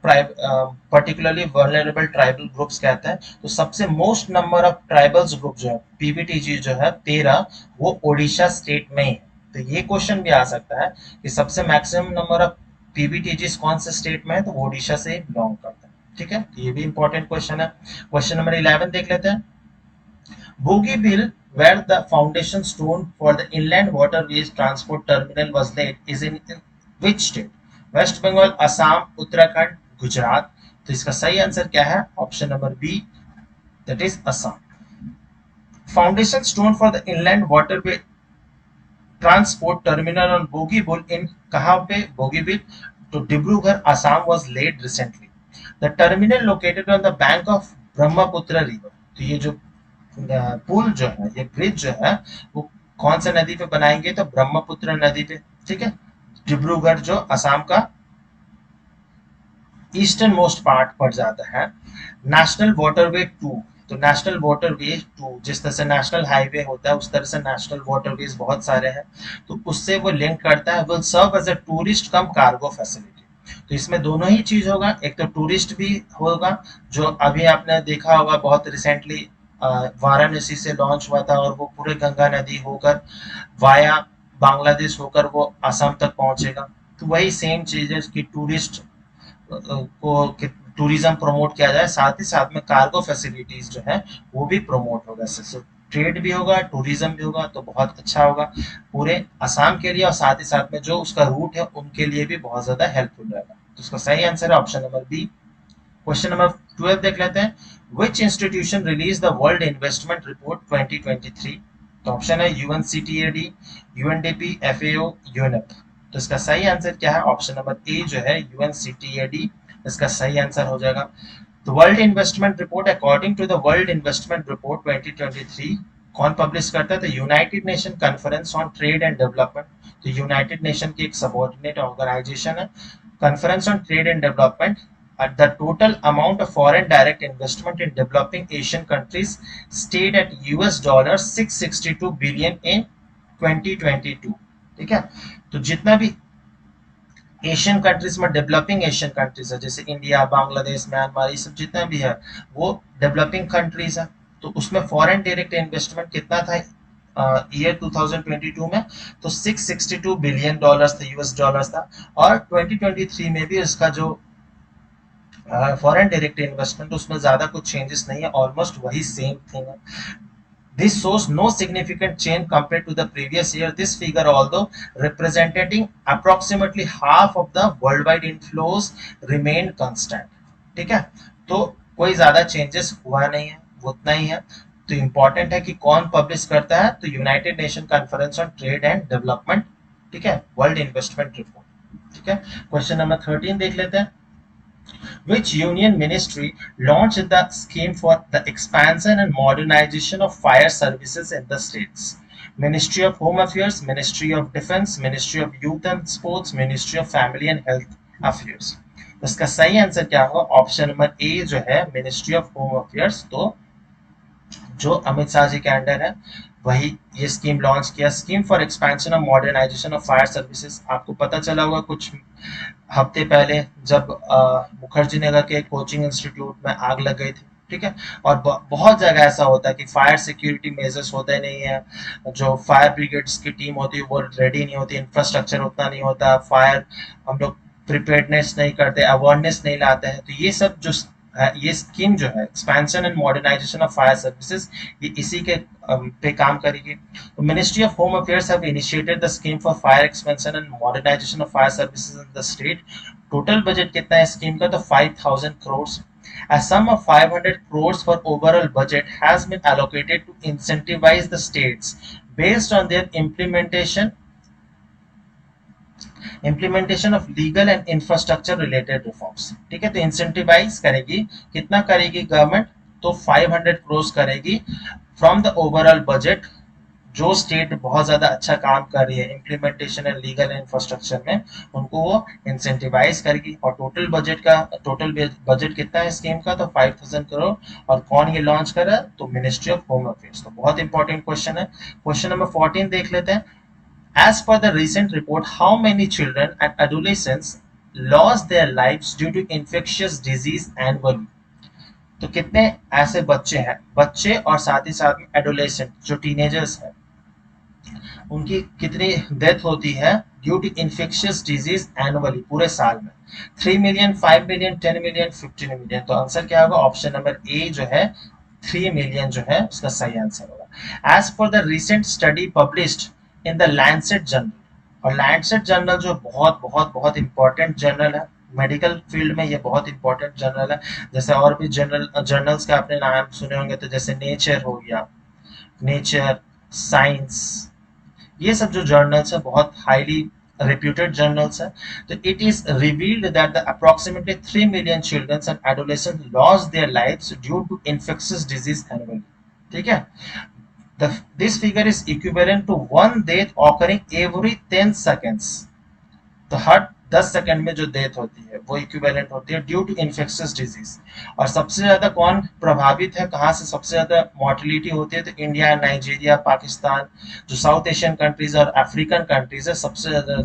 A: पर्टिकुलरली वल्नरेबल ट्राइबल ग्रुप्स कहते हैं। तो सबसे most number of tribals group जो है पीवीटीजी जो है 13, वो ओडिशा स्टेट में ही है। तो ये क्वेश्चन भी आ सकता है कि सबसे मैक्सिमम नंबर ऑफ पीवीटीजी कौन से स्टेट में है, तो वो ओडिशा से बिलोंग करता है। ठीक है, तो ये भी इंपॉर्टेंट क्वेश्चन है। क्वेश्चन नंबर 11 देख लेते हैं। Bogeyville, where the foundation stone for the inland waterways transport terminal was laid, is in which state? West Bengal, Assam, Uttarakhand, Gujarat. तो इसका सही आंसर क्या है? Option number B, that is Assam. Foundation stone for the inland waterway transport terminal on Bogibeel in कहाँ पे? बोगीबिल तो Dibrugarh Assam was laid recently. The terminal located on the bank of Brahmaputra river. तो ये जो पुल जो है, ये ब्रिज जो है वो कौन से नदी पे बनाएंगे? तो ब्रह्मपुत्र नदी पे। ठीक है, डिब्रूगढ़ जो असम का ईस्टर्न मोस्ट पार्ट पड़ जाता है। नेशनल वाटरवे 2, तो नेशनल वाटरवे 2 जिस तरह से नेशनल हाईवे होता है उस तरह से नेशनल वाटरवेज बहुत सारे हैं, तो उससे वो लिंक करता है। Will serve as a tourist cum cargo facility. तो इसमें दोनों ही चीज होगा, एक तो टूरिस्ट भी होगा, जो अभी आपने देखा होगा बहुत रिसेंटली वाराणसी से लॉन्च हुआ था और वो पूरे गंगा नदी होकर वाया बांग्लादेश होकर वो असम तक पहुंचेगा। तो वही सेम चीज है कि टूरिस्ट को टूरिज्म प्रमोट किया जाए, साथ ही साथ में कार्गो फैसिलिटीज जो है वो भी प्रमोट होगा। ट्रेड भी होगा, टूरिज्म भी होगा, तो बहुत अच्छा होगा पूरे असम के लिए, और साथ ही साथ में जो उसका रूट है उनके लिए भी बहुत ज्यादा हेल्पफुल रहेगा। तो उसका सही आंसर है option number B. Question number 12 देख लेते हैं। Which institution release the World Investment Report 2023? तो ऑप्शन है यूएनसीटीएडी, यूएनडीपी, एफएओ, यूएनएप। तो इसका सही आंसर क्या है? ऑप्शन नंबर ए जो है यूएनसीटीएडी, इसका सही आंसर हो जाएगा। तो World Investment Report, according to the World Investment Report 2023 कौन पब्लिश करता है? तो United Nation Conference on trade and Development. तो यूनाइटेड नेशन की एक सबऑर्डिनेट ऑर्गेनाइजेशन है, conference on trade and development. The total amount of foreign direct investment in developing Asian countries stayed at US dollar 662 billion in 2022। ठीक है, तो जितना भी Asian countries में, डेवलपिंग एशियन कंट्रीज है जैसे इंडिया, बांग्लादेश, म्यांमार, ये सब जितना भी है वो डेवलपिंग कंट्रीज है। तो उसमें फॉरेन डायरेक्ट इन्वेस्टमेंट कितना था ईयर 2022 में? तो 662 बिलियन डॉलर्स था, यूएस डॉलर्स था। और 2023 में भी इसका जो फॉरेन डायरेक्ट इन्वेस्टमेंट उसमें ज्यादा कुछ चेंजेस नहीं है, ऑलमोस्ट वही सेम थिंग है। This shows no significant change compared to the previous year. This figure, although representing approximately half of the worldwide inflows, remain constant। ठीक है, तो कोई ज्यादा चेंजेस हुआ नहीं है, वो उतना ही है। तो इंपॉर्टेंट है कि कौन पब्लिश करता है? तो United Nation Conference on trade and development. ठीक है, वर्ल्ड इन्वेस्टमेंट रिपोर्ट। ठीक है, क्वेश्चन नंबर 13 देख लेते हैं। Which union ministry launched the scheme for the expansion and modernization of fire services in the states? Ministry of Home Affairs, Ministry of Defense, Ministry of Youth and Sports, Ministry of Family and Health Affairs। तो इसका सही answer क्या होगा? Option number ए जो है ministry of Home affairs. तो जो अमित शाह जी के अंडर है वही ये स्कीम लॉन्च किया, scheme for expansion of modernisation of fire services. आपको पता चला होगा कुछ हफ्ते पहले जब मुखर्जी नगर के कोचिंग इंस्टीट्यूट में आग लग गई थी, ठीक है। और बहुत जगह ऐसा होता है कि फायर सिक्योरिटी मेजर्स होते नहीं है, जो फायर ब्रिगेड्स की टीम होती है वो रेडी नहीं होती, इंफ्रास्ट्रक्चर उतना नहीं होता, फायर हम लोग प्रिपेयर्डनेस नहीं करते, अवेयरनेस नहीं लाते हैं। तो ये सब जो ये स्कीम जो है expansion and modernisation of fire services, ये इसी के पे काम करेगी। तो Ministry of Home Affairs have initiated the scheme for fire expansion and modernisation of fire services in the state. Total budget कितना है स्कीम का? तो 5000 crore. A sum of 500 crores for overall budget has been allocated to incentivize the states based on their implementation of legal and infrastructure related reforms। ठीक है, तो incentivise करेगी, कितना करेगी गवर्नमेंट? तो 500 करोड़ करेगी फ्रॉम द ओवरऑल बजट। जो स्टेट बहुत ज्यादा अच्छा काम कर रही है इम्प्लीमेंटेशन एंड लीगल इंफ्रास्ट्रक्चर में, उनको वो इंसेंटिवाइज करेगी। और टोटल बजट कितना है स्कीम का? तो 5000 करोड़। और कौन ये लॉन्च कर रहा है? तो मिनिस्ट्री ऑफ होम अफेयर्स। तो बहुत इंपॉर्टेंट क्वेश्चन है। क्वेश्चन नंबर 14 देख लेते हैं। As per the recent report, how many children and adolescents lost their lives due to infectious disease annually? तो कितने ऐसे बच्चे हैं, बच्चे और साथ ही साथ में एडोलेसेंट जो टीनेजर्स हैं, उनकी कितनी डेथ होती है due to infectious disease annually पूरे साल में? 3 मिलियन, 5 मिलियन, 10 मिलियन, 15 मिलियन। तो आंसर क्या होगा? ऑप्शन नंबर ए जो है 3 मिलियन जो है उसका सही आंसर होगा। As per the recent study published in the Lancet journal, और लैंसेट जर्नल जो बहुत बहुत बहुत इंपॉर्टेंट जर्नल है मेडिकल फील्ड में, ये बहुत इंपॉर्टेंट जर्नल है। जैसे और भी जर्नल्स का आपने नाम सुने होंगे, तो जैसे नेचर हो गया, नेचर, साइंस, ये सब जो जर्नल्स है बहुत हाईली reputed journals है। तो it is revealed that the approximately 3 million children and adolescents lost their lives due to infectious disease annually। ठीक है, this figure is equivalent to one death occurring every 10 seconds। तो हर 10 second में जो death होती है वो इक्विवेलेंट होती है ड्यू टू इन्फेक्शियस डिजीज। और सबसे ज्यादा कौन प्रभावित है, कहाँ से सबसे ज्यादा मॉर्टिलिटी होती है? तो इंडिया, नाइजीरिया, पाकिस्तान, जो साउथ एशियन कंट्रीज और अफ्रीकन कंट्रीज है, सबसे ज्यादा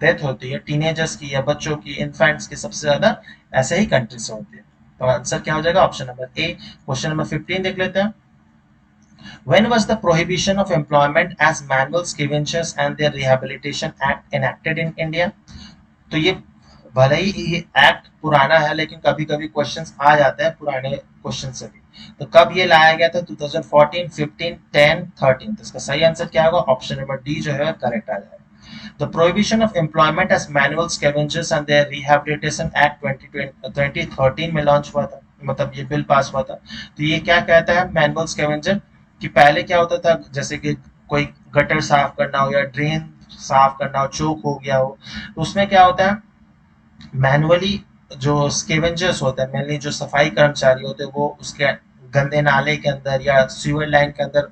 A: डेथ होती है टीनेजर्स की या बच्चों की, इन्फेंट्स की सबसे ज्यादा ऐसे ही कंट्री से होती है। तो आंसर क्या हो जाएगा? ऑप्शन नंबर ए। क्वेश्चन नंबर 15 देख लेते हैं। When was the Prohibition of Employment as Manual Scavengers and their Rehabilitation Act enacted in India? तो ये भले ही ये एक्ट पुराना है, लेकिन कभी कभी क्वेश्चंस आ जाते हैं पुराने क्वेश्चन से भी। तो कब ये लाया गया था? 2014, 15, 10, 13। तो इसका सही आंसर क्या होगा? ऑप्शन नंबर डी जो है करेक्ट आ जाएगा। The Prohibition of Employment as Manual Scavengers and their Rehabilitation Act 2013 में लॉन्च हुआ था, मतलब ये बिल पास हुआ था। तो ये क्या कहता है मैनुअल स्कैवेंजर? कि पहले क्या होता था, जैसे कि कोई गटर साफ करना हो या ड्रेन साफ करना हो, चोक हो गया हो, तो उसमें क्या होता है मैनुअली जो स्केवेंजर्स होते हैं, मेनली जो सफाई कर्मचारी होते हैं, वो उसके गंदे नाले के अंदर या सीवर लाइन के अंदर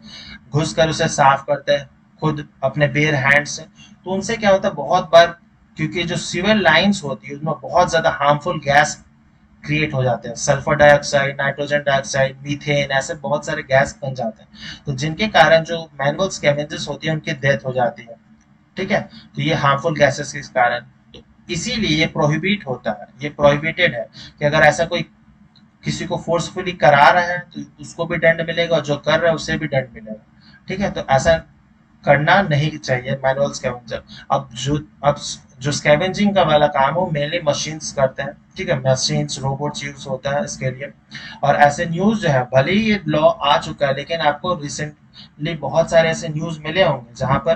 A: घुसकर उसे साफ करते हैं खुद अपने बेयर हैंड से। तो उनसे क्या होता है बहुत बार, क्योंकि जो सीवर लाइंस होती है उसमें बहुत ज्यादा हार्मफुल गैस क्रिएट हो जाते हैं, sulphur dioxide, nitrogen dioxide, methane, ऐसे बहुत सारे गैस बन जाते हैं। तो जिनके कारण जो मैनुअल स्कैवेंजर्स होती है उनकी डेथ हो जाती है। ठीक है, तो ये हार्मफुल गैसेस के कारण, तो इसीलिए ये प्रोहिबिट होता है, ये प्रोहिबिटेड है कि अगर ऐसा कोई किसी को फोर्सफुली करा रहा है तो उसको भी दंड मिलेगा और जो कर रहा है उसे भी दंड मिलेगा। ठीक है, तो ऐसा करना नहीं चाहिए मैनुअल स्कैवेंजर। अब जो स्कैवेंजिंग का वाला काम हो मेनली मशीन्स करते हैं। ठीक है, मशीन्स, रोबोट्स यूज होता है इसके लिए। और ऐसे न्यूज जो है, भले ही ये लॉ आ चुका है, लेकिन आपको रिसेंटली बहुत सारे ऐसे न्यूज मिले होंगे जहां पर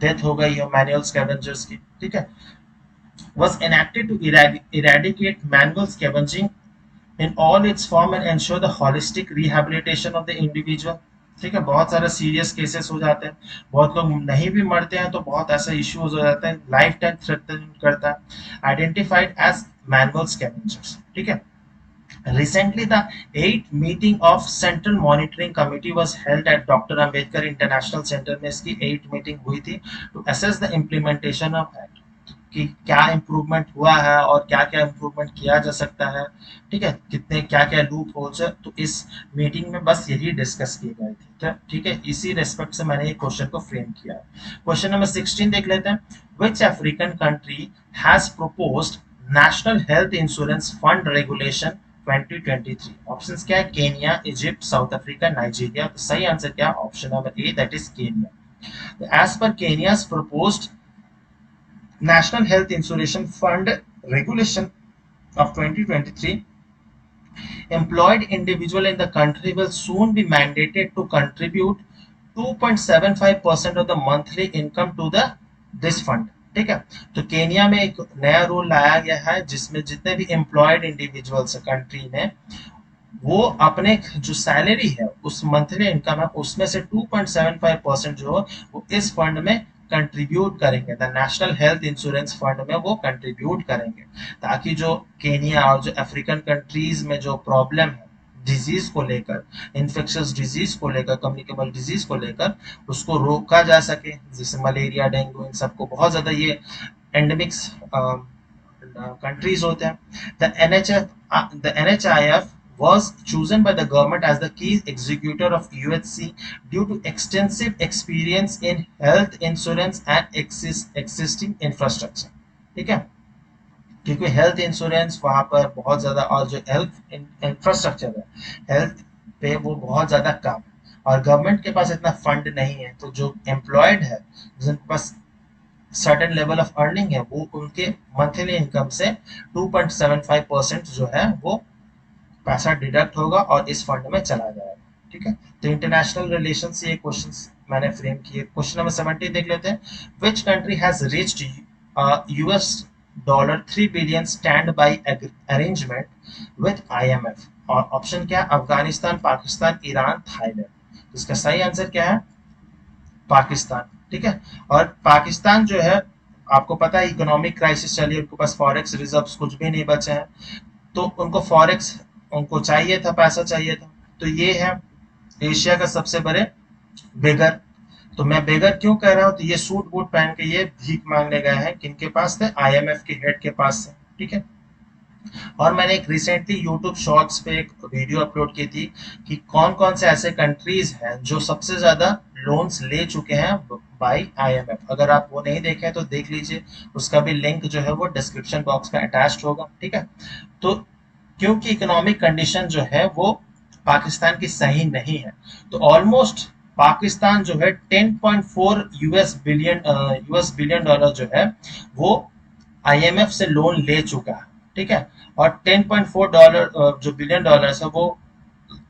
A: डेथ हो गई हो मैनुअल स्कैवेंजर्स की। ठीक है, was enacted to eradicate manual scavenging in all its form and ensure the holistic rehabilitation of the individual। ठीक है, बहुत सारे सीरियस केसेस हो जाते हैं, बहुत लोग नहीं भी मरते हैं, तो बहुत ऐसा इश्यूज हो जाता है, लाइफ टाइम थ्रेटन करता है, आइडेंटिफाइड एज मैनुअल स्कैवेंजर्स। ठीक है, recently the 8th meeting of Central Monitoring Committee was held at Dr. Ambedkar International Center में इसकी 8th मीटिंग हुई थी to assess the implementation of act। कि क्या इम्प्रूवमेंट हुआ है और क्या क्या इम्प्रूवमेंट किया जा सकता है, ठीक है, कितने क्या क्या लूप होल्स है। तो इस मीटिंग में बस यही डिस्कस की गई थी, तो ठीक है, इसी रेस्पेक्ट से मैंने ये क्वेश्चन को फ्रेम किया है। क्वेश्चन नंबर 16 देख लेते हैं। Which African country has proposed national health insurance fund regulation 2023? Options क्या है? Kenya, Egypt, South Africa, Nigeria. तो सही आंसर क्या है? Option number A, that is Kenya. As पर Kenya's proposed National Health Insurance Fund regulation of 2023, employed individual in the country will soon be mandated to contribute 2.75% of the monthly income to the this fund। ठीक है, तो Kenya में एक नया rule लाया गया है जिसमें जितने भी एम्प्लॉयड इंडिविजुअल्स कंट्री में, वो अपने जो सैलरी है उस मंथली इनकम है उसमें से 2.75% जो वो इस फंड में कंट्रीब्यूट करेंगे, the national health insurance fund में वो कंट्रीब्यूट करेंगे, ताकि जो केनिया और जो अफ्रीकन कंट्रीज में जो प्रॉब्लम है डिजीज को लेकर, इन्फेक्शियस डिजीज को लेकर, कम्युनिकेबल डिजीज को लेकर, उसको रोका जा सके, जैसे मलेरिया, डेंगू, इन सबको बहुत ज्यादा ये एंडेमिक्स countries होते हैं। The NHIF was chosen by the government as the key executor of UHC due to extensive experience in health insurance and existing infrastructure। ठीक है, क्योंकि हेल्थ इंश्योरेंस वहां पर बहुत ज्यादा, और जो हेल्थ इंफ्रास्ट्रक्चर है हेल्थ पे वो बहुत ज्यादा कम है, और गवर्नमेंट के पास इतना फंड नहीं है, तो जो एम्प्लॉयड है जिनके पास सर्टेन लेवल ऑफ अर्निंग है वो उनके मंथली इनकम से 2.75% जो है वो पैसा डिडक्ट होगा और इस फंड में चला जाएगा। ठीक है, तो इंटरनेशनल रिलेशन से ये क्वेश्चन मैंने फ्रेम किए। क्वेश्चन नंबर 17 देख लेते हैं। Which country has reached US $3 billion stand by arrangement with IMF? और ऑप्शन क्या है? Afghanistan, Pakistan, Iran, Thailand. इसका सही आंसर क्या है? पाकिस्तान। ठीक है, और पाकिस्तान जो है आपको पता है इकोनॉमिक क्राइसिस चली है, उनके पास फॉरेक्स रिजर्व्स कुछ भी नहीं बचे हैं, तो उनको फॉरेक्स उनको चाहिए था, पैसा चाहिए था। तो ये है एशिया का सबसे बड़े बेगर। तो मैं बेगर क्यों कह रहा हूँ? तो ये सूट बूट पहन के ये भीख मांगने गए हैं, किनके पास थे? IMF के हेड के पास से। ठीक है, और मैंने एक रिसेंटली यूट्यूब शॉर्ट्स पे एक वीडियो अपलोड की थी कि कौन कौन से ऐसे कंट्रीज हैं जो सबसे ज्यादा लोन्स ले चुके हैं बाय IMF। अगर आप वो नहीं देखें तो देख लीजिए, उसका भी लिंक जो है वो डिस्क्रिप्शन बॉक्स में अटैच्ड होगा। ठीक है, तो क्योंकि इकोनॉमिक कंडीशन जो है वो पाकिस्तान की सही नहीं है, तो ऑलमोस्ट पाकिस्तान जो है 10.4 यूएस बिलियन डॉलर जो है वो IMF से लोन ले चुका है। ठीक है, और 10.4 डॉलर जो बिलियन डॉलर है वो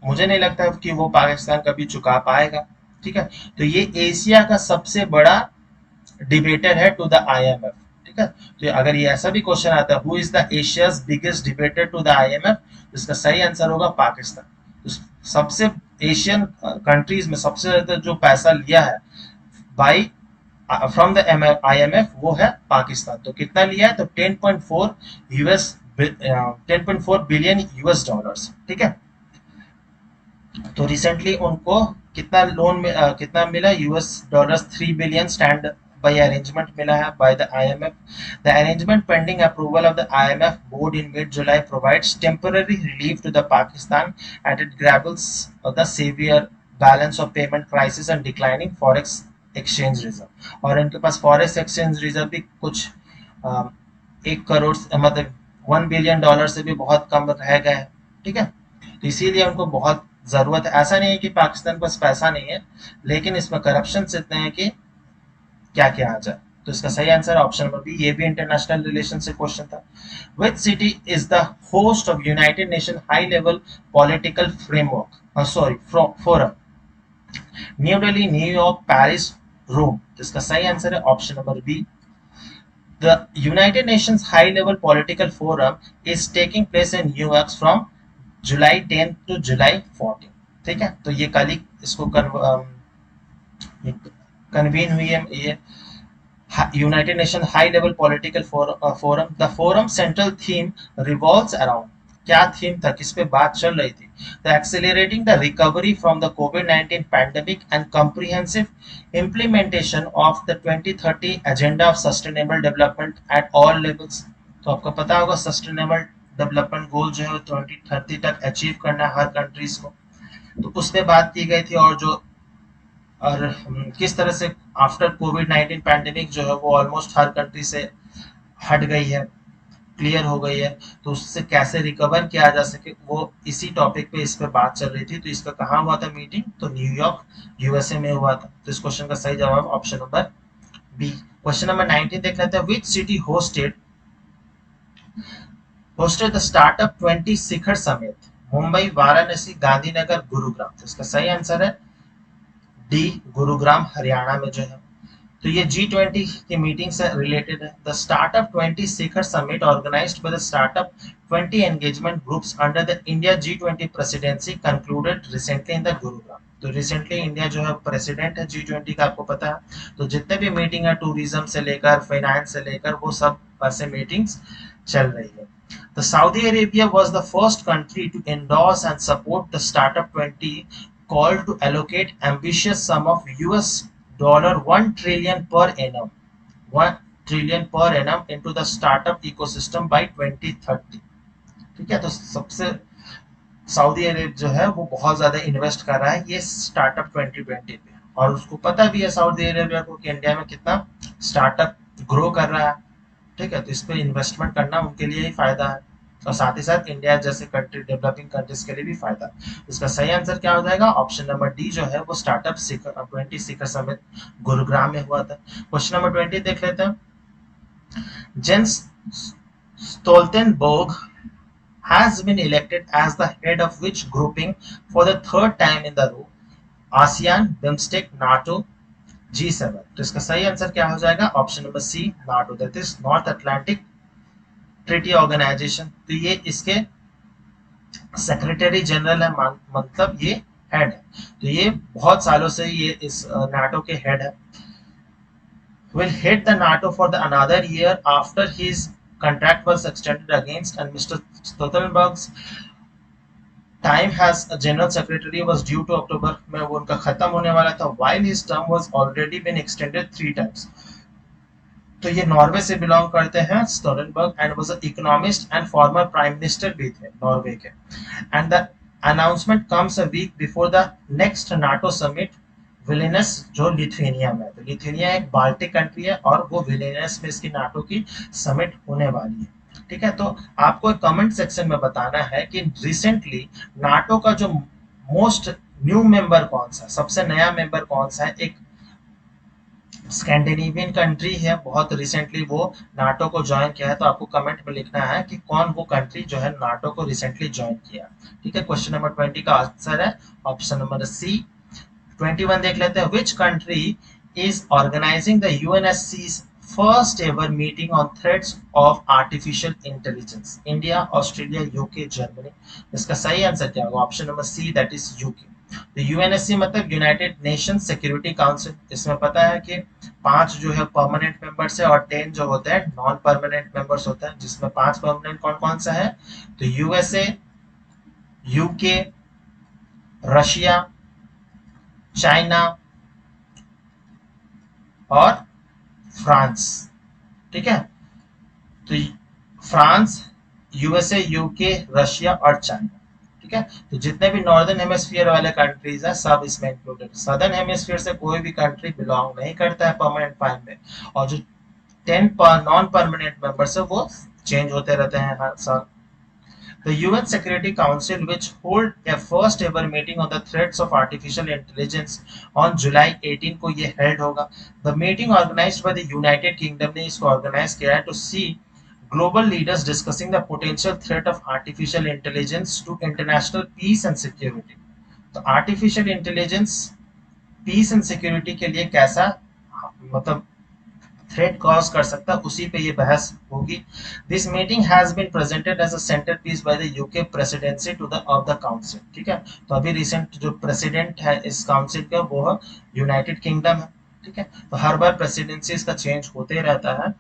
A: मुझे नहीं लगता कि वो पाकिस्तान कभी चुका पाएगा। ठीक है, तो ये एशिया का सबसे बड़ा डिबेटर है टू द IMF। ठीक है, तो अगर ये ऐसा भी क्वेश्चन आता है who is the Asia's biggest debtor to the IMF, तो इसका सही आंसर होगा पाकिस्तान। तो सबसे एशियन कंट्रीज में सबसे ज्यादा जो पैसा लिया है बाई फ्रॉम द IMF वो है पाकिस्तान। तो कितना लिया है? तो 10.4 बिलियन यूएस डॉलर्स। ठीक है, तो रिसेंटली उनको कितना लोन में कितना मिला? $3 बिलियन स्टैंड बाय अरेंजमेंट मिला है by the IMF। The arrangement pending approval of the IMF board in mid July provides temporary relief to the Pakistan and it grapples the severe balance of payment crisis and declining forex exchange reserve. और इनके पास forex exchange reserve भी कुछ 1 करोड़ मतलब $1 billion से भी बहुत कम रह गए हैं। ठीक है, तो इसीलिए उनको बहुत जरूरत है। ऐसा नहीं है कि पाकिस्तान के पास पैसा नहीं है, लेकिन इसमें करप्शन इतने हैं कि क्या क्या आ जाए। तो इसका सही आंसर ऑप्शन नंबर बी, ये भी इंटरनेशनल रिलेशन से क्वेश्चन था। Which city is the host of United Nation high level political framework forum? New Delhi, New York, Paris, Rome. तो इसका सही आंसर है option number B. The United Nations High Level Political Forum is taking place in New York from July 10th to July 14th। ठीक है, तो ये कल ही इसको कन्वीन हुई है ये United Nation High Level Political Forum। The forum central theme revolves around क्या थीम था, किस पे बात चल रही थी? The accelerating the recovery from the covid pandemic and comprehensive implementation of the 2030 agenda of sustainable development at all levels. तो आपको पता होगा सस्टेनेबल डेवलपमेंट गोल जो है 2030 तक अचीव करना है हर कंट्रीज को। तो उस पे बात की गई थी, और जो और किस तरह से आफ्टर कोविड-19 पैंडेमिक जो है वो ऑलमोस्ट हर कंट्री से हट गई है, क्लियर हो गई है, तो उससे कैसे रिकवर किया जा सके, वो इसी टॉपिक पे इस पे बात चल रही थी। तो इसका कहाँ हुआ था मीटिंग? तो न्यूयॉर्क यूएसए में हुआ था। तो इस क्वेश्चन का सही जवाब option number B. Question number 19 देख लेते हैं। Which city hosted the startup 20 Shikhar summit? Mumbai, Varanasi, Gandhinagar, Gurugram. तो इसका सही आंसर है डी, गुरुग्राम, हरियाणा में जो है। तो ये G20 की मीटिंग से रिलेटेड है। The startup 20 Shikhar summit organized by the startup 20 engagement groups under the India G20 presidency concluded recently in the Gurugram. तो रिसेंटली इंडिया जो है प्रेसिडेंट है G20 का, आपको पता है। तो जितने भी मीटिंग है टूरिज्म से लेकर फाइनेंस से लेकर वो सब ऐसे मीटिंग्स चल रही है। The Saudi Arabia was the first country to endorse and support the Startup 20 call to allocate ambitious sum of $1 trillion per annum, 1 trillion per annum into the startup ecosystem by 2030। ठीक है, तो सबसे Saudi Arab जो है वो बहुत ज्यादा invest कर रहा है ये स्टार्टअप 2020 पे, और उसको पता भी है सऊदी अरेबिया को कि इंडिया में कितना स्टार्टअप ग्रो कर रहा है। ठीक है, तो इस पे इन्वेस्टमेंट करना उनके लिए ही फायदा है, और साथ ही साथ इंडिया जैसे कंट्री, डेवलपिंग कंट्रीज के लिए भी फायदा। इसका सही आंसर क्या हो जाएगा? ऑप्शन नंबर डी जो है वो स्टार्टअप 20 शिखर समिट गुरुग्राम में हुआ था। क्वेश्चन नंबर 20 देख लेते हैं। Jens Stoltenberg has been elected as the head of which grouping for the third time in the row? ASEAN, BIMSTEC, NATO, G7। तो इसका सही आंसर क्या हो जाएगा? Option number C, NATO, that is North Atlantic Treaty Organization. तो ये इसके secretary general है, मतलब ये हेड है। तो ये बहुत सालों से ये इस नाटो के हेड है। Will head the NATO for the another year after his contract was extended against, and Mr. Stoltenberg's time as a general secretary was due to October में वो उनका खत्म होने वाला था, while his term was already been extended 3 times। तो ये Norway से बिलोंग करते हैं Stoltenberg, and was a economist and former prime minister भी थे नॉर्वे के। And the announcement comes a week before the next NATO summit Vilnius, जो Lithuania में। तो लिथुआनिया एक बाल्टिक कंट्री है और वो विलिनस में इसकी नाटो की समिट होने वाली है। ठीक है, तो आपको कमेंट सेक्शन में बताना है कि रिसेंटली नाटो का जो मोस्ट न्यू मेंबर कौन सा, सबसे नया मेंबर कौन सा है। एक स्कैंडिनेवियन कंट्री है, बहुत रिसेंटली वो नाटो को ज्वाइन किया है। तो आपको कमेंट में लिखना है कि कौन वो कंट्री जो है नाटो को रिसेंटली ज्वाइन किया। ठीक है, क्वेश्चन नंबर 20 का आंसर है ऑप्शन नंबर सी। 21 देख लेते हैं। Which country is organizing the UNSC's first ever meeting on threats of artificial intelligence? India, Australia, UK, Germany. इसका सही आंसर क्या होगा? Option number C, that is UK. तो यूएनएससी मतलब यूनाइटेड नेशन सिक्योरिटी काउंसिल। इसमें पता है कि 5 जो है परमानेंट मेंबर्स है और 10 जो होते हैं नॉन परमानेंट मेंबर्स होते हैं, जिसमें 5 परमानेंट कौन कौन सा है? तो यूएसए, यूके, रशिया, चाइना और फ्रांस। ठीक है, तो फ्रांस, यूएसए, यूके, रशिया और चाइना। ठीक है, तो जितने भी नॉर्दर्न हेमिस्फीयर वाले कंट्रीज हैं सब इसमें इंक्लूडेड। सदर्न हेमिस्फीयर से कोई भी कंट्री बिलोंग नहीं करता है परमानेंट 5 में, और जो 10 नॉन परमानेंट मेंबर्स है वो चेंज होते रहते हैं हर साल। The UN Security Council, which hold a first ever meeting on the threats of artificial intelligence on July 18 को ये held होगा। The meeting organized by the United Kingdom ने इसको organize किया है to see global leaders discussing the potential threat of artificial intelligence to international peace and security। तो artificial intelligence peace and security के लिए कैसा मतलब थ्रेट कॉज कर सकता है, उसी पे ये बहस होगी। This meeting has been presented as a centre piece by the UK presidency to the of the council. ठीक है, तो अभी रिसेंट जो प्रेसिडेंट है इस काउंसिल का वो यूनाइटेड किंगडम है। ठीक है, तो हर बार प्रेसिडेंसी इसका चेंज होते रहता है।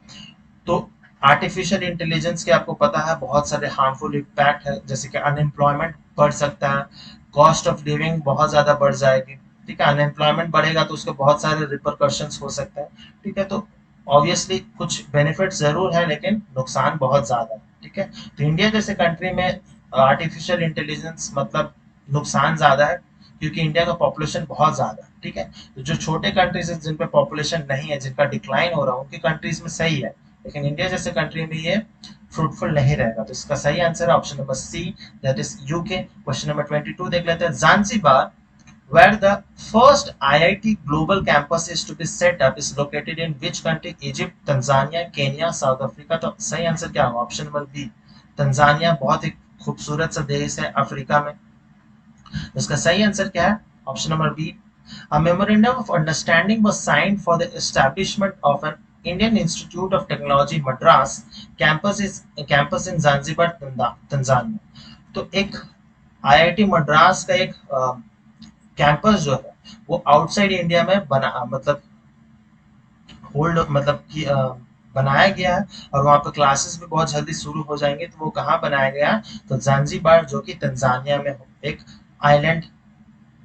A: तो आर्टिफिशियल इंटेलिजेंस के आपको पता है बहुत सारे हार्मफुल इम्पैक्ट है, जैसे कि अनएम्प्लॉयमेंट बढ़ सकता है, कॉस्ट ऑफ लिविंग बहुत ज़्यादा बढ़ जाएगी। ठीक है, अनएम्प्लॉयमेंट बढ़ेगा तो उसके बहुत सारे रिपरकशंस हो सकते हैं। ठीक है, तो ऑब्वियसली कुछ बेनिफिट जरूर है लेकिन नुकसान बहुत ज़्यादा है। ठीक है, तो इंडिया जैसे कंट्री में आर्टिफिशियल इंटेलिजेंस मतलब नुकसान ज़्यादा है, क्योंकि इंडिया का पॉपुलेशन बहुत ज़्यादा है। ठीक है, तो जो छोटे कंट्रीज है जिन पे पॉपुलेशन नहीं है, जिनका डिक्लाइन हो रहा है, उनकी कंट्रीज में सही है, लेकिन इंडिया जैसे कंट्री में ये फ्रूटफुल नहीं रहेगा। तो इसका सही आंसर है option number C, that is UK. Question number 22 देख लेते हैं। Zanzibar, where the first IIT global campus is to be set up, is located in which country? Egypt, Tanzania, Kenya, South Africa। तो सही answer क्या होगा? Option number B, Tanzania. बहुत ही खूबसूरत सा देश है अफ्रीका में। इसका सही आंसर क्या है? Option number B. A memorandum of understanding was signed for the establishment of an Indian Institute of Technology Madras campus in Zanzibar, Tanzania। तो एक आईआईटी मद्रास का एक कैंपस जो है वो आउटसाइड इंडिया में बना मतलब होल्ड मतलब कि बनाया गया है, और वहाँ पे क्लासेस भी बहुत जल्दी शुरू हो जाएंगे। तो वो कहाँ बनाया गया है? तो जांजीबार, जो कि तंजानिया में एक आइलैंड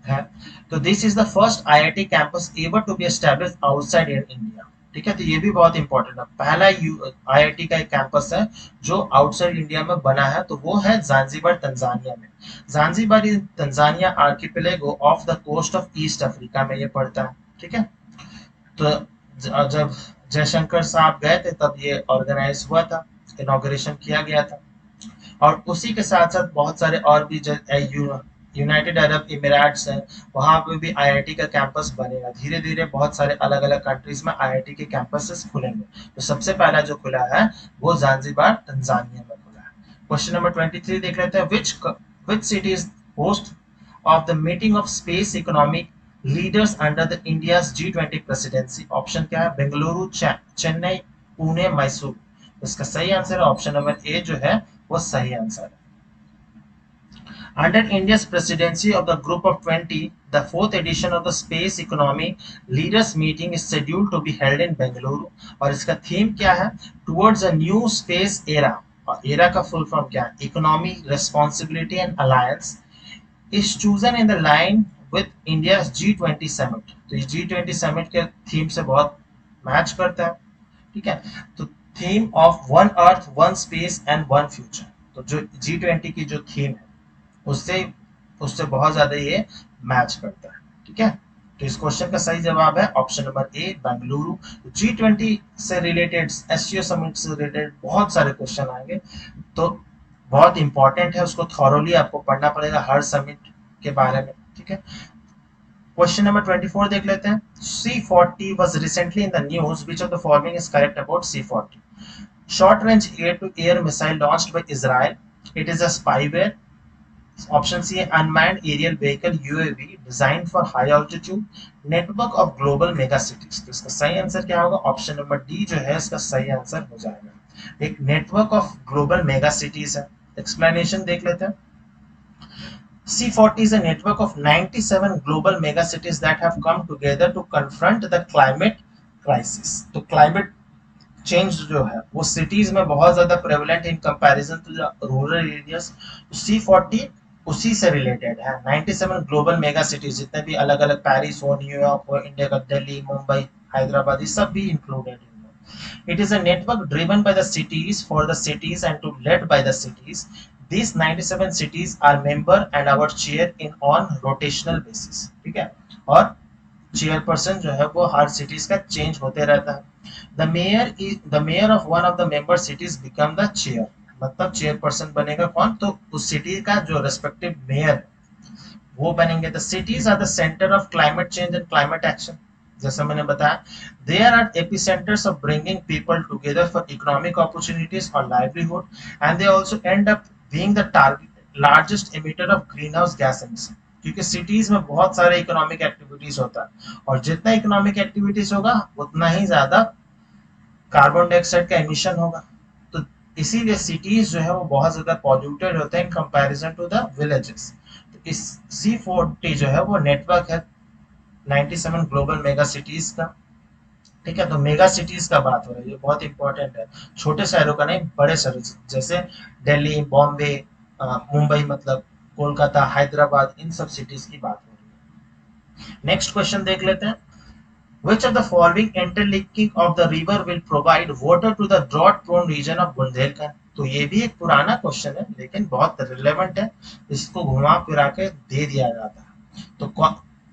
A: है। तो this is the first IIT campus ever to be established outside India. ठीक है, तो ये भी बहुत इंपॉर्टेंट है, पहला आईआईटी का एक कैंपस है जो आउटसाइड इंडिया में बना है, तो वो है जांजीबार, तंजानिया में। Zanzibar in Tanzania archipelago off the coast of East Africa में ये पड़ता है। ठीक है, तो जब जयशंकर साहब गए थे तब ये ऑर्गेनाइज हुआ था, इनॉग्रेशन किया गया था। और उसी के साथ साथ बहुत सारे और भी यूनाइटेड अरब इमिरेट्स है, वहां पे भी आईआईटी का कैंपस बनेगा। धीरे धीरे बहुत सारे अलग अलग कंट्रीज में आईआईटी के कैंपसेस खुलेंगे। तो सबसे पहला जो खुला है वो जांजीबार, तंजानिया में खुला है। क्वेश्चन नंबर 23 देख लेते हैं। Which city is host of the meeting of space economic leaders under the India's G20 presidency? Option क्या है? बेंगलुरु, चेन्नई, पुणे, मैसूर। इसका सही आंसर है ऑप्शन नंबर ए जो है वो सही आंसर है। Under India's presidency of the Group of 20, the fourth edition of the Space Economy Leaders Meeting is scheduled to be held in Bengaluru। और इसका थीम क्या है? Towards a new space era। और era का full form क्या है? Economy, Responsibility and Alliance is chosen in the line with India's G20 summit। तो ये G20 summit के थीम से बहुत मैच करता है। ठीक है, तो theme of one earth, one space and one future. तो जो G20 की जो थीम है उससे उससे बहुत ज्यादा ये मैच करता है। ठीक है, तो इस क्वेश्चन का सही जवाब है ऑप्शन नंबर ए, बेंगलुरु। G20 से रिलेटेड, एससीओ समिट से रिलेटेड बहुत सारे क्वेश्चन आएंगे, तो बहुत इंपॉर्टेंट है, उसको थॉरोली आपको पढ़ना पड़ेगा हर समिट के बारे में। ठीक है, क्वेश्चन नंबर 24 देख लेते हैं। C40 was recently in the news, which of the following is correct about C40? Short range air to air missile launched by Israel, it is a spyware। Option C है unmanned aerial vehicle UAV design for high altitude, network of global mega cities. तो इसका सही answer क्या होगा? Option number D जो है इसका सही आंसर हो जाएगा। एक network of global mega cities है। एक्सप्लेनेशन देख लेते हैं। C40 is a network of 97 global megacities that have come together to confront the climate crisis। तो क्लाइमेट चेंज जो है वो सिटीज में बहुत ज्यादा prevalent in comparison to rural areas. C40 उसी से रिलेटेड है। 97 ग्लोबल मेगा सिटीज, जितने भी अलग अलग, पेरिस हो, न्यूयॉर्क हो, इंडिया का दिल्ली, मुंबई, हैदराबाद, ये सब भी इंक्लूडेड है। It is a network driven by the cities for the cities and to led by the cities. These 97 cities are member and our chair in on rotational basis। ठीक है, और chairperson जो है वो हर सिटीज का change होते रहता है। The mayor of one of the member cities become the chair. मतलब चेयरपर्सन बनेगा कौन? तो उस सिटी का जो रेस्पेक्टिव मेयर वो बनेंगे। The cities are the centre of climate change and climate action. जैसा मैंने बताया, there are epicentres of bringing people together for economic opportunities और livelihood, and they also end up being the target largest emitter of green house gas emission. क्योंकि cities में बहुत सारे economic activities होता है, और जितना इकोनॉमिक एक्टिविटीज होगा उतना ही ज्यादा कार्बन डाइऑक्साइड का एमिशन होगा। तो इसीलिए सिटीज जो है वो बहुत ज्यादा पॉल्यूटेड होते हैं in comparison to the villages. तो इस C40 जो है वो नेटवर्क है 97 ग्लोबल मेगा सिटीज का।
B: ठीक है। तो मेगा सिटीज का बात हो रही है, ये बहुत इंपॉर्टेंट है, छोटे शहरों का नहीं, बड़े शहरों जैसे दिल्ली, बॉम्बे, मुंबई, मतलब कोलकाता, हैदराबाद, इन सब सिटीज की बात हो रही है। नेक्स्ट क्वेश्चन देख लेते हैं। Which of the following interlinking of the river will provide water to the drought prone region of Bundelkhand? तो ये भी एक पुराना क्वेश्चन है लेकिन बहुत रिलेवेंट है, इसको घुमा फिरा के दे दिया जाता है। तो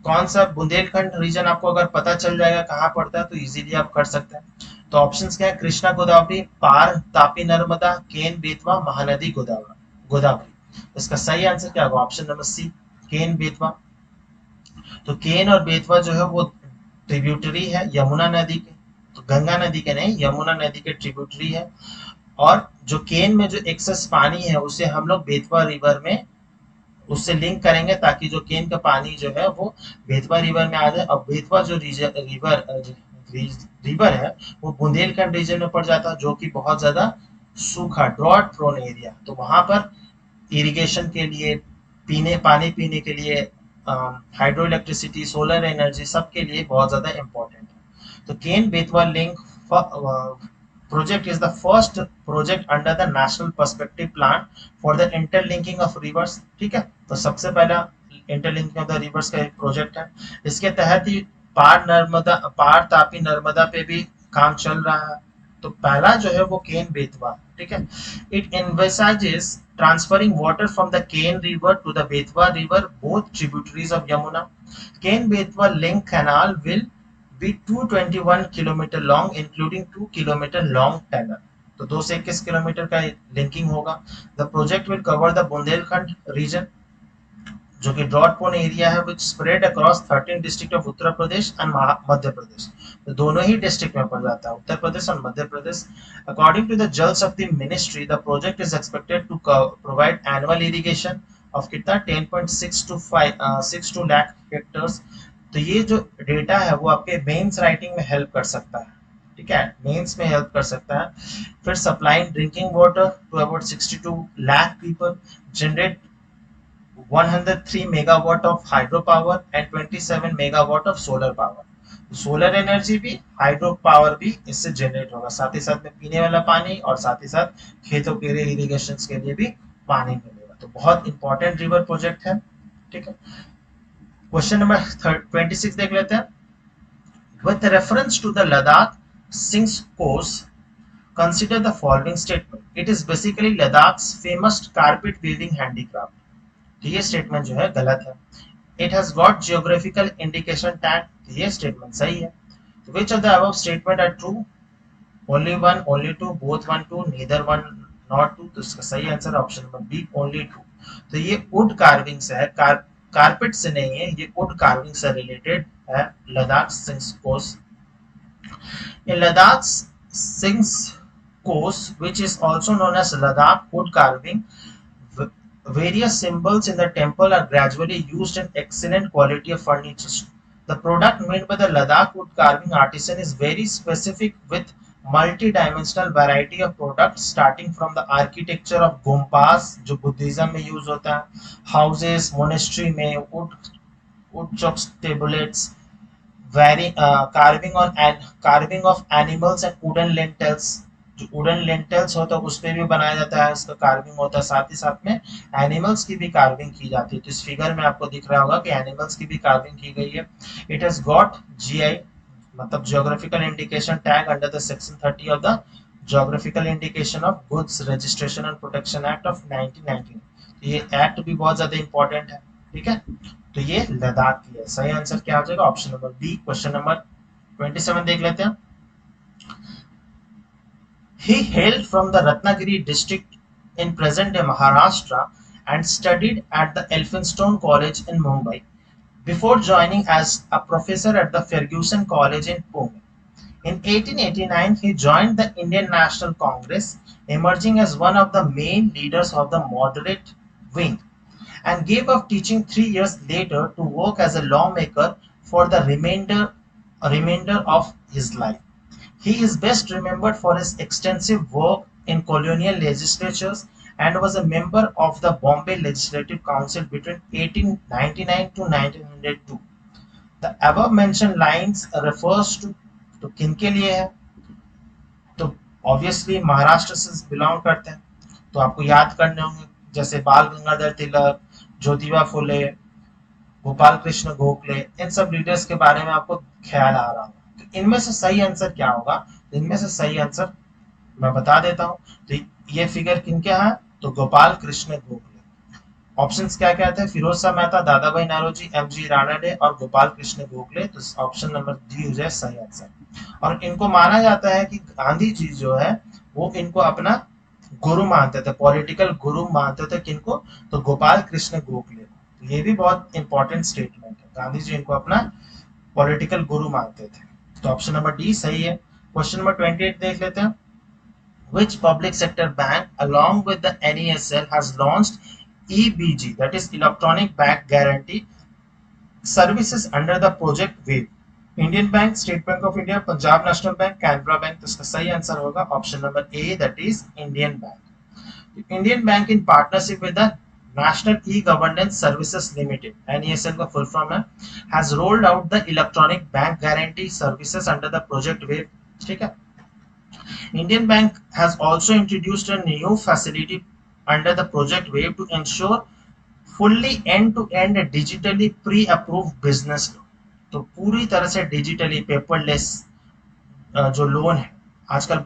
B: कौन सा बुंदेलखंड रीजन आपको अगर पता चल जाएगा कहाँ पड़ता है तो इजीली आप कर सकते हैं। तो ऑप्शंस क्या है? कृष्णा गोदावरी, पार, तापी नर्मदा, केन बेतवा, महानदी गोदावरी गोदावरी। इसका सही आंसर क्या होगा? ऑप्शन नंबर सी, केन बेतवा। तो केन और बेतवा जो है वो ट्रिब्यूटरी है यमुना नदी के, तो गंगा नदी के नहीं, यमुना नदी के ट्रिब्यूटरी है। और जो केन में जो एक्सेस पानी है उसे हम लोग बेतवा रिवर में उससे लिंक करेंगे ताकि जो केन का पानी जो है वो बेतवा रिवर में आ जाए। और बेतवा जो रिवर है वो बुंदेलखंड रीजन में पड़ जाता है, जो कि बहुत ज्यादा सूखा, ड्रॉट प्रोन एरिया। तो वहां पर इरिगेशन के लिए, पानी पीने के लिए, हाइड्रो इलेक्ट्रिसिटी, सोलर एनर्जी, सबके लिए बहुत ज्यादा इंपॉर्टेंट है। तो Ken Betwa link project is the first project under the national perspective plan for the interlinking of rivers। ठीक है, तो सबसे पहला इंटरलिंकिंग ऑफ द रिवर्स का एक प्रोजेक्ट है। इसके तहत ही पार तापी नर्मदा पे भी काम चल रहा है। तो पहला जो है वो केन बेतवा, ठीक है। It envisages transferring water from the Kane River to the Betwa River, both tributaries of Yamuna। Kane Betwa link canal will be 221 kilometre long including 2 kilometre long tunnel. तो 221 किलोमीटर का लिंकिंग होगा। The project will cover the Bundelkhand region, जो कि drought prone area है, which spread across 13 district of Uttar Pradesh and Madhya Pradesh. तो दोनों ही district में पड़ जाता है, उत्तर प्रदेश और Madhya Pradesh. According to the Jal Shakti ministry, the project is expected to provide annual irrigation of कितना 10.62 लाख हेक्टर्स। तो ये जो डेटा है वो आपके मेंस राइटिंग में हेल्प कर सकता है, ठीक है, मेंस में हेल्प कर सकता है। फिर supplying drinking water to about 62 lakh people, generate 103 megawatt of hydropower and 27 megawatt of solar power। Solar energy भी, हाइड्रो पावर भी इससे जनरेट होगा, साथ ही साथ में पीने वाला पानी और साथ ही साथ खेतों के लिए इरिगेशन के लिए भी पानी मिलेगा। तो बहुत इंपॉर्टेंट रिवर प्रोजेक्ट है, ठीक है। क्वेश्चन नंबर 26 देख लेते हैं। With reference to the Ladakh sinks course, consider the following statement, it is basically Ladakh's famous carpet weaving handicraft। तो ये स्टेटमेंट जो है गलत है। It has got geographical indication tag, तो ये स्टेटमेंट सही है। तो which of the above statement are true? Only one, only two, both one two, neither one not two. तो इसका सही answer option number B, only two. तो ये वुड कार्विंग से है, कारपेट से नहीं है, ये वुड कार्विंग से रिलेटेड है Ladakh sinks course. In Ladakh's Singh's course, which is also known as Ladakh wood carving, various symbols in the temple are gradually used in excellent quality of furniture. The product made by the Ladakh wood carving artisan is very specific with multi-dimensional variety of products starting from the architecture of gompas जो Buddhism में use होता है, houses, monastery में wood chocks tabulets, carving of animals and wooden lentils। जो wooden lentils होता है उस पे भी बनाया जाता है, इसका कार्विंग होता है, साथ ही साथ में एनिमल्स की भी कार्विंग की जाती है। तो इस फिगर में आपको दिख रहा होगा कि एनिमल्स की भी कार्विंग की गई है। इट हैज गॉट जीआई, मतलब geographical indication tag under the section 30 of the geographical indication of goods registration and protection act of 1919। ये एक्ट भी बहुत ज्यादा इंपॉर्टेंट है, ठीक है। तो ये लद्दाख की है। सही आंसर क्या हो जाएगा? Option number B. Question number 27 देख लेते हैं। He hailed from the Ratnagiri district in present-day Maharashtra and studied at the Elphinstone College in Mumbai before joining as a professor at the Ferguson College in Pune. In 1889, he joined the Indian National Congress, emerging as one of the main leaders of the moderate wing, and gave up teaching 3 years later to work as a lawmaker for the remainder of his life. He is best remembered for his extensive work in colonial legislatures and was a member of the Bombay Legislative Council between 1899 to 1902. The above mentioned lines refers to तो किनके लिए है? तो obviously Maharashtra से belong करते हैं, तो आपको याद करने होंगे, जैसे बाल गंगाधर तिलक, ज्योतिबा फुले, गोपाल कृष्ण गोखले, इन सब लीडर्स के बारे में आपको ख्याल आ रहा होगा। तो इनमें से सही आंसर क्या होगा? तो इनमें से सही आंसर मैं बता देता हूँ। तो ये फिगर किनके हैं? तो गोपाल कृष्ण गोखले। ऑप्शंस क्या क्या थे? फिरोज शाह मेहता, दादा भाई नौरोजी, एम जी रानडे और गोपाल कृष्ण गोखले। तो ऑप्शन नंबर डी हो जाए सही आंसर। और इनको माना जाता है कि गांधी जी जो है वो इनको अपना गुरु मानते थे, पॉलिटिकल गुरु मानते थे। किनको? तो गोपाल कृष्ण गोखले को। तो ये भी बहुत इंपॉर्टेंट स्टेटमेंट है, गांधी जी इनको अपना पॉलिटिकल गुरु मानते थे। तो ऑप्शन नंबर डी सही है। क्वेश्चन नंबर 28 देख लेते हैं। Which public sector bank, along with the NESL, has launched EBG, that is Electronic Bank Guarantee services under the Project Wave? Indian Bank, State Bank of India, Punjab National Bank, Canara Bank. तो इसका सही answer होगा option number A, that is Indian bank. Indian bank in partnership with the National E-Governance Services Limited, NESL का full form है, has rolled out the electronic bank guarantee services under the Project Wave। ठीक है। Indian Bank has also introduced a new facility under the Project Wave to ensure fully end-to-end digitally pre-approved business loan। तो पूरी तरह से digitally paperless जो loan है, आजकल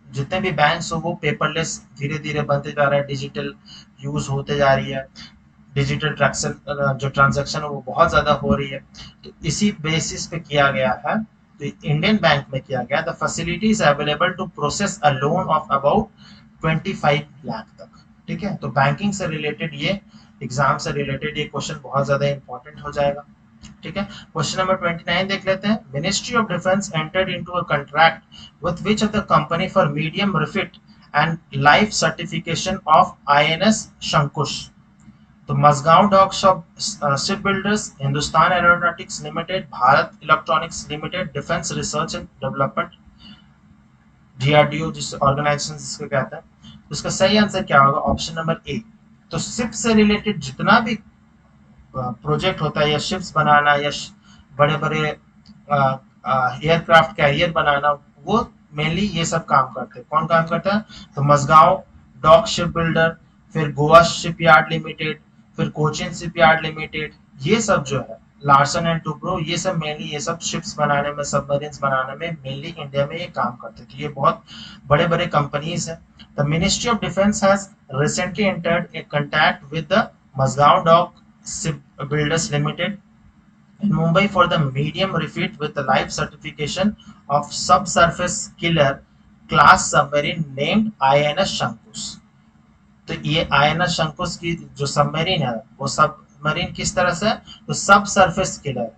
B: जितने भी बैंक्स हो वो पेपरलेस धीरे धीरे बनते जा रहा है, डिजिटल यूज होते जा रही है, डिजिटल ट्रांजैक्शन है वो बहुत ज्यादा हो रही है। तो इसी बेसिस पे किया गया है, तो इंडियन बैंक में किया गया। The facility is available to process a loan of about 25 lakh तक। ठीक है। तो बैंकिंग से रिलेटेड ये, एग्जाम से रिलेटेड ये क्वेश्चन बहुत ज्यादा इंपॉर्टेंट हो जाएगा। ठीक है। क्वेश्चन नंबर 29 देख लेते हैं। Ministry of defence entered into a contract with which of the company for medium refit and life certification of INS Shankush? तो Mazagon dock ship builders, Hindustan aeronautics limited, Bharat electronics limited, defence research and development, DRDO जिस organization जिसको कहते हैं। तो इसका सही answer क्या होगा? Option number A. तो शिप से रिलेटेड जितना भी प्रोजेक्ट होता है, या शिप्स बनाना, या बड़े बड़े एयरक्राफ्ट कैरियर बनाना, वो मेनली ये सब काम करते हैं। कौन काम करता है? तो मजगांव डॉक शिप बिल्डर, फिर गोवा शिपयार्ड लिमिटेड, फिर कोचिन शिपयार्ड लिमिटेड, ये सब जो है लार्सन एंड टुब्रो, ये सब मेनली ये सब शिप्स बनाने में, सबमरीन्स बनाने में मेनली इंडिया में ये काम करते थे। ये बहुत बड़े बड़े कंपनीज हैं। The ministry of defence has recently entered a contract with the Mazagon dock Builders Limited in Mumbai for the medium refit with the life certification of subsurface killer class submarine named INS Shankus। तो ये INS Shankus की जो submarine है वो submarine किस तरह से? तो सब सरफेस किलर।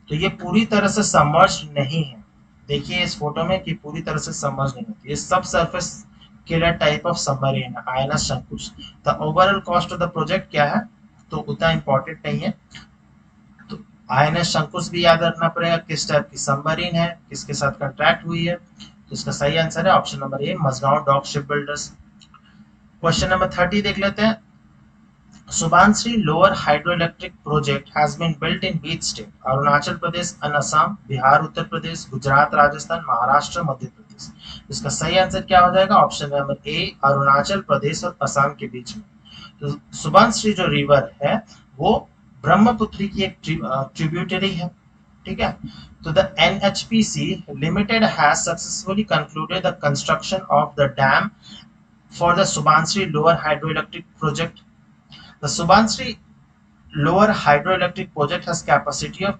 B: तो ये पूरी तरह से सबमर्ज नहीं है। देखिए इस फोटो में कि पूरी तरह से सबमर्ज नहीं होती, ये सब surface killer type of submarine है INS Shankus। The overall cost of the project क्या है? तो उतना इंपॉर्टेंट नहीं है। तो आईएनएस शंकुश भी याद रखना पड़ेगा, किस टाइप की सबमरीन है, किसके साथ कॉन्ट्रैक्ट हुई है। तो इसका सही आंसर है option number A, Mazagon dock ship builders. Question number 30 देख लेते हैं। Subansiri lower hydro electric project has been built in which state? Arunachal Pradesh, Assam, Bihar, Uttar Pradesh, Gujarat, Rajasthan, Maharashtra, Madhya Pradesh. इसका सही आंसर क्या हो जाएगा? Option number A, Arunachal Pradesh और असम के बीच में। तो सुबनश्री जो रिवर है वो ब्रह्मपुत्र की एक ट्रिब्यूटरी है। ठीक है। तो the NHPC limited has successfully concluded the construction of the dam for the Subansiri lower hydro electric project. The Subansiri lower hydro electric project has capacity of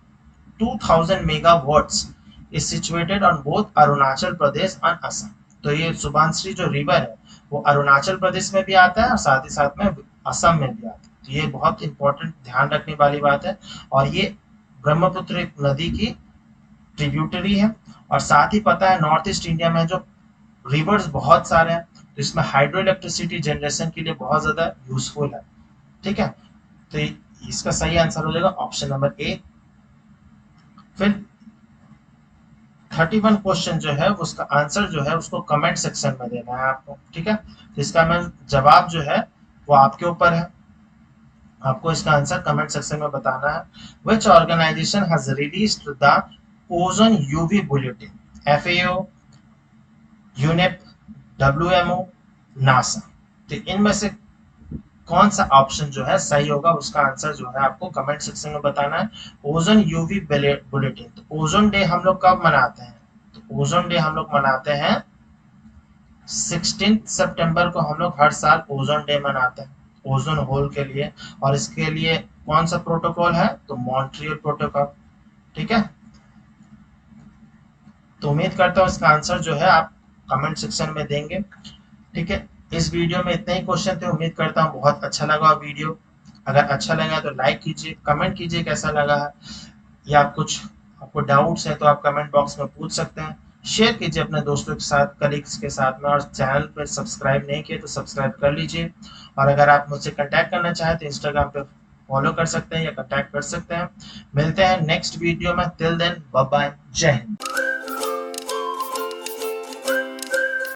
B: 2000 megawatts, is situated on both Arunachal Pradesh और असम। तो ये सुबनश्री जो river है वो अरुणाचल प्रदेश में भी आता है और साथ ही साथ में असम में भी आता है। तो ये बहुत इंपॉर्टेंट ध्यान रखने वाली बात है। और ये ब्रह्मपुत्र नदी की ट्रिब्यूटरी है। और साथ ही पता है नॉर्थ ईस्ट इंडिया में जो रिवर्स बहुत सारे हैं, तो इसमें हाइड्रो इलेक्ट्रिसिटी जनरेशन के लिए बहुत ज्यादा यूजफुल है। ठीक है। तो इसका सही आंसर हो जाएगा ऑप्शन नंबर ए। फिर 31 क्वेश्चन जो है उसका आंसर जो है उसको कमेंट सेक्शन में देना है आपको। ठीक है। तो इसका मैं जवाब जो है वो आपके ऊपर है, आपको इसका आंसर कमेंट सेक्शन में बताना है। Which organization has released the Ozone UV bulletin? FAO, UNEP, WMO, NASA. तो इनमें से कौन सा ऑप्शन जो है सही होगा, उसका आंसर जो है आपको कमेंट सेक्शन में बताना है। ओजोन यूवी बुलेटिन, तो ओजोन डे हम लोग कब मनाते हैं? तो ओजोन डे हम लोग मनाते हैं 16 सितंबर को। हम लोग हर साल ओजोन डे मनाते हैं ओजोन होल के लिए। और इसके लिए कौन सा प्रोटोकॉल है? तो मॉन्ट्रियल प्रोटोकॉल। ठीक है, तो उम्मीद करता हूँ इसका आंसर जो है आप कमेंट सेक्शन में देंगे। ठीक है, इस वीडियो में इतने ही क्वेश्चन थे। उम्मीद करता हूँ बहुत अच्छा लगा वीडियो। अगर अच्छा लगा तो लाइक कीजिए, कमेंट कीजिए कैसा लगा है, या कुछ आपको डाउट्स है तो आप कमेंट बॉक्स में पूछ सकते हैं। शेयर कीजिए अपने दोस्तों के साथ, कलीग्स के साथ में, और चैनल पर सब्सक्राइब नहीं किए तो सब्सक्राइब कर लीजिए। और अगर आप मुझसे कांटेक्ट करना चाहें तो इंस्टाग्राम पे फॉलो कर सकते हैं या कांटेक्ट कर सकते हैं। मिलते हैं नेक्स्ट वीडियो में। टिल देन बाय बाय, जय हिंद।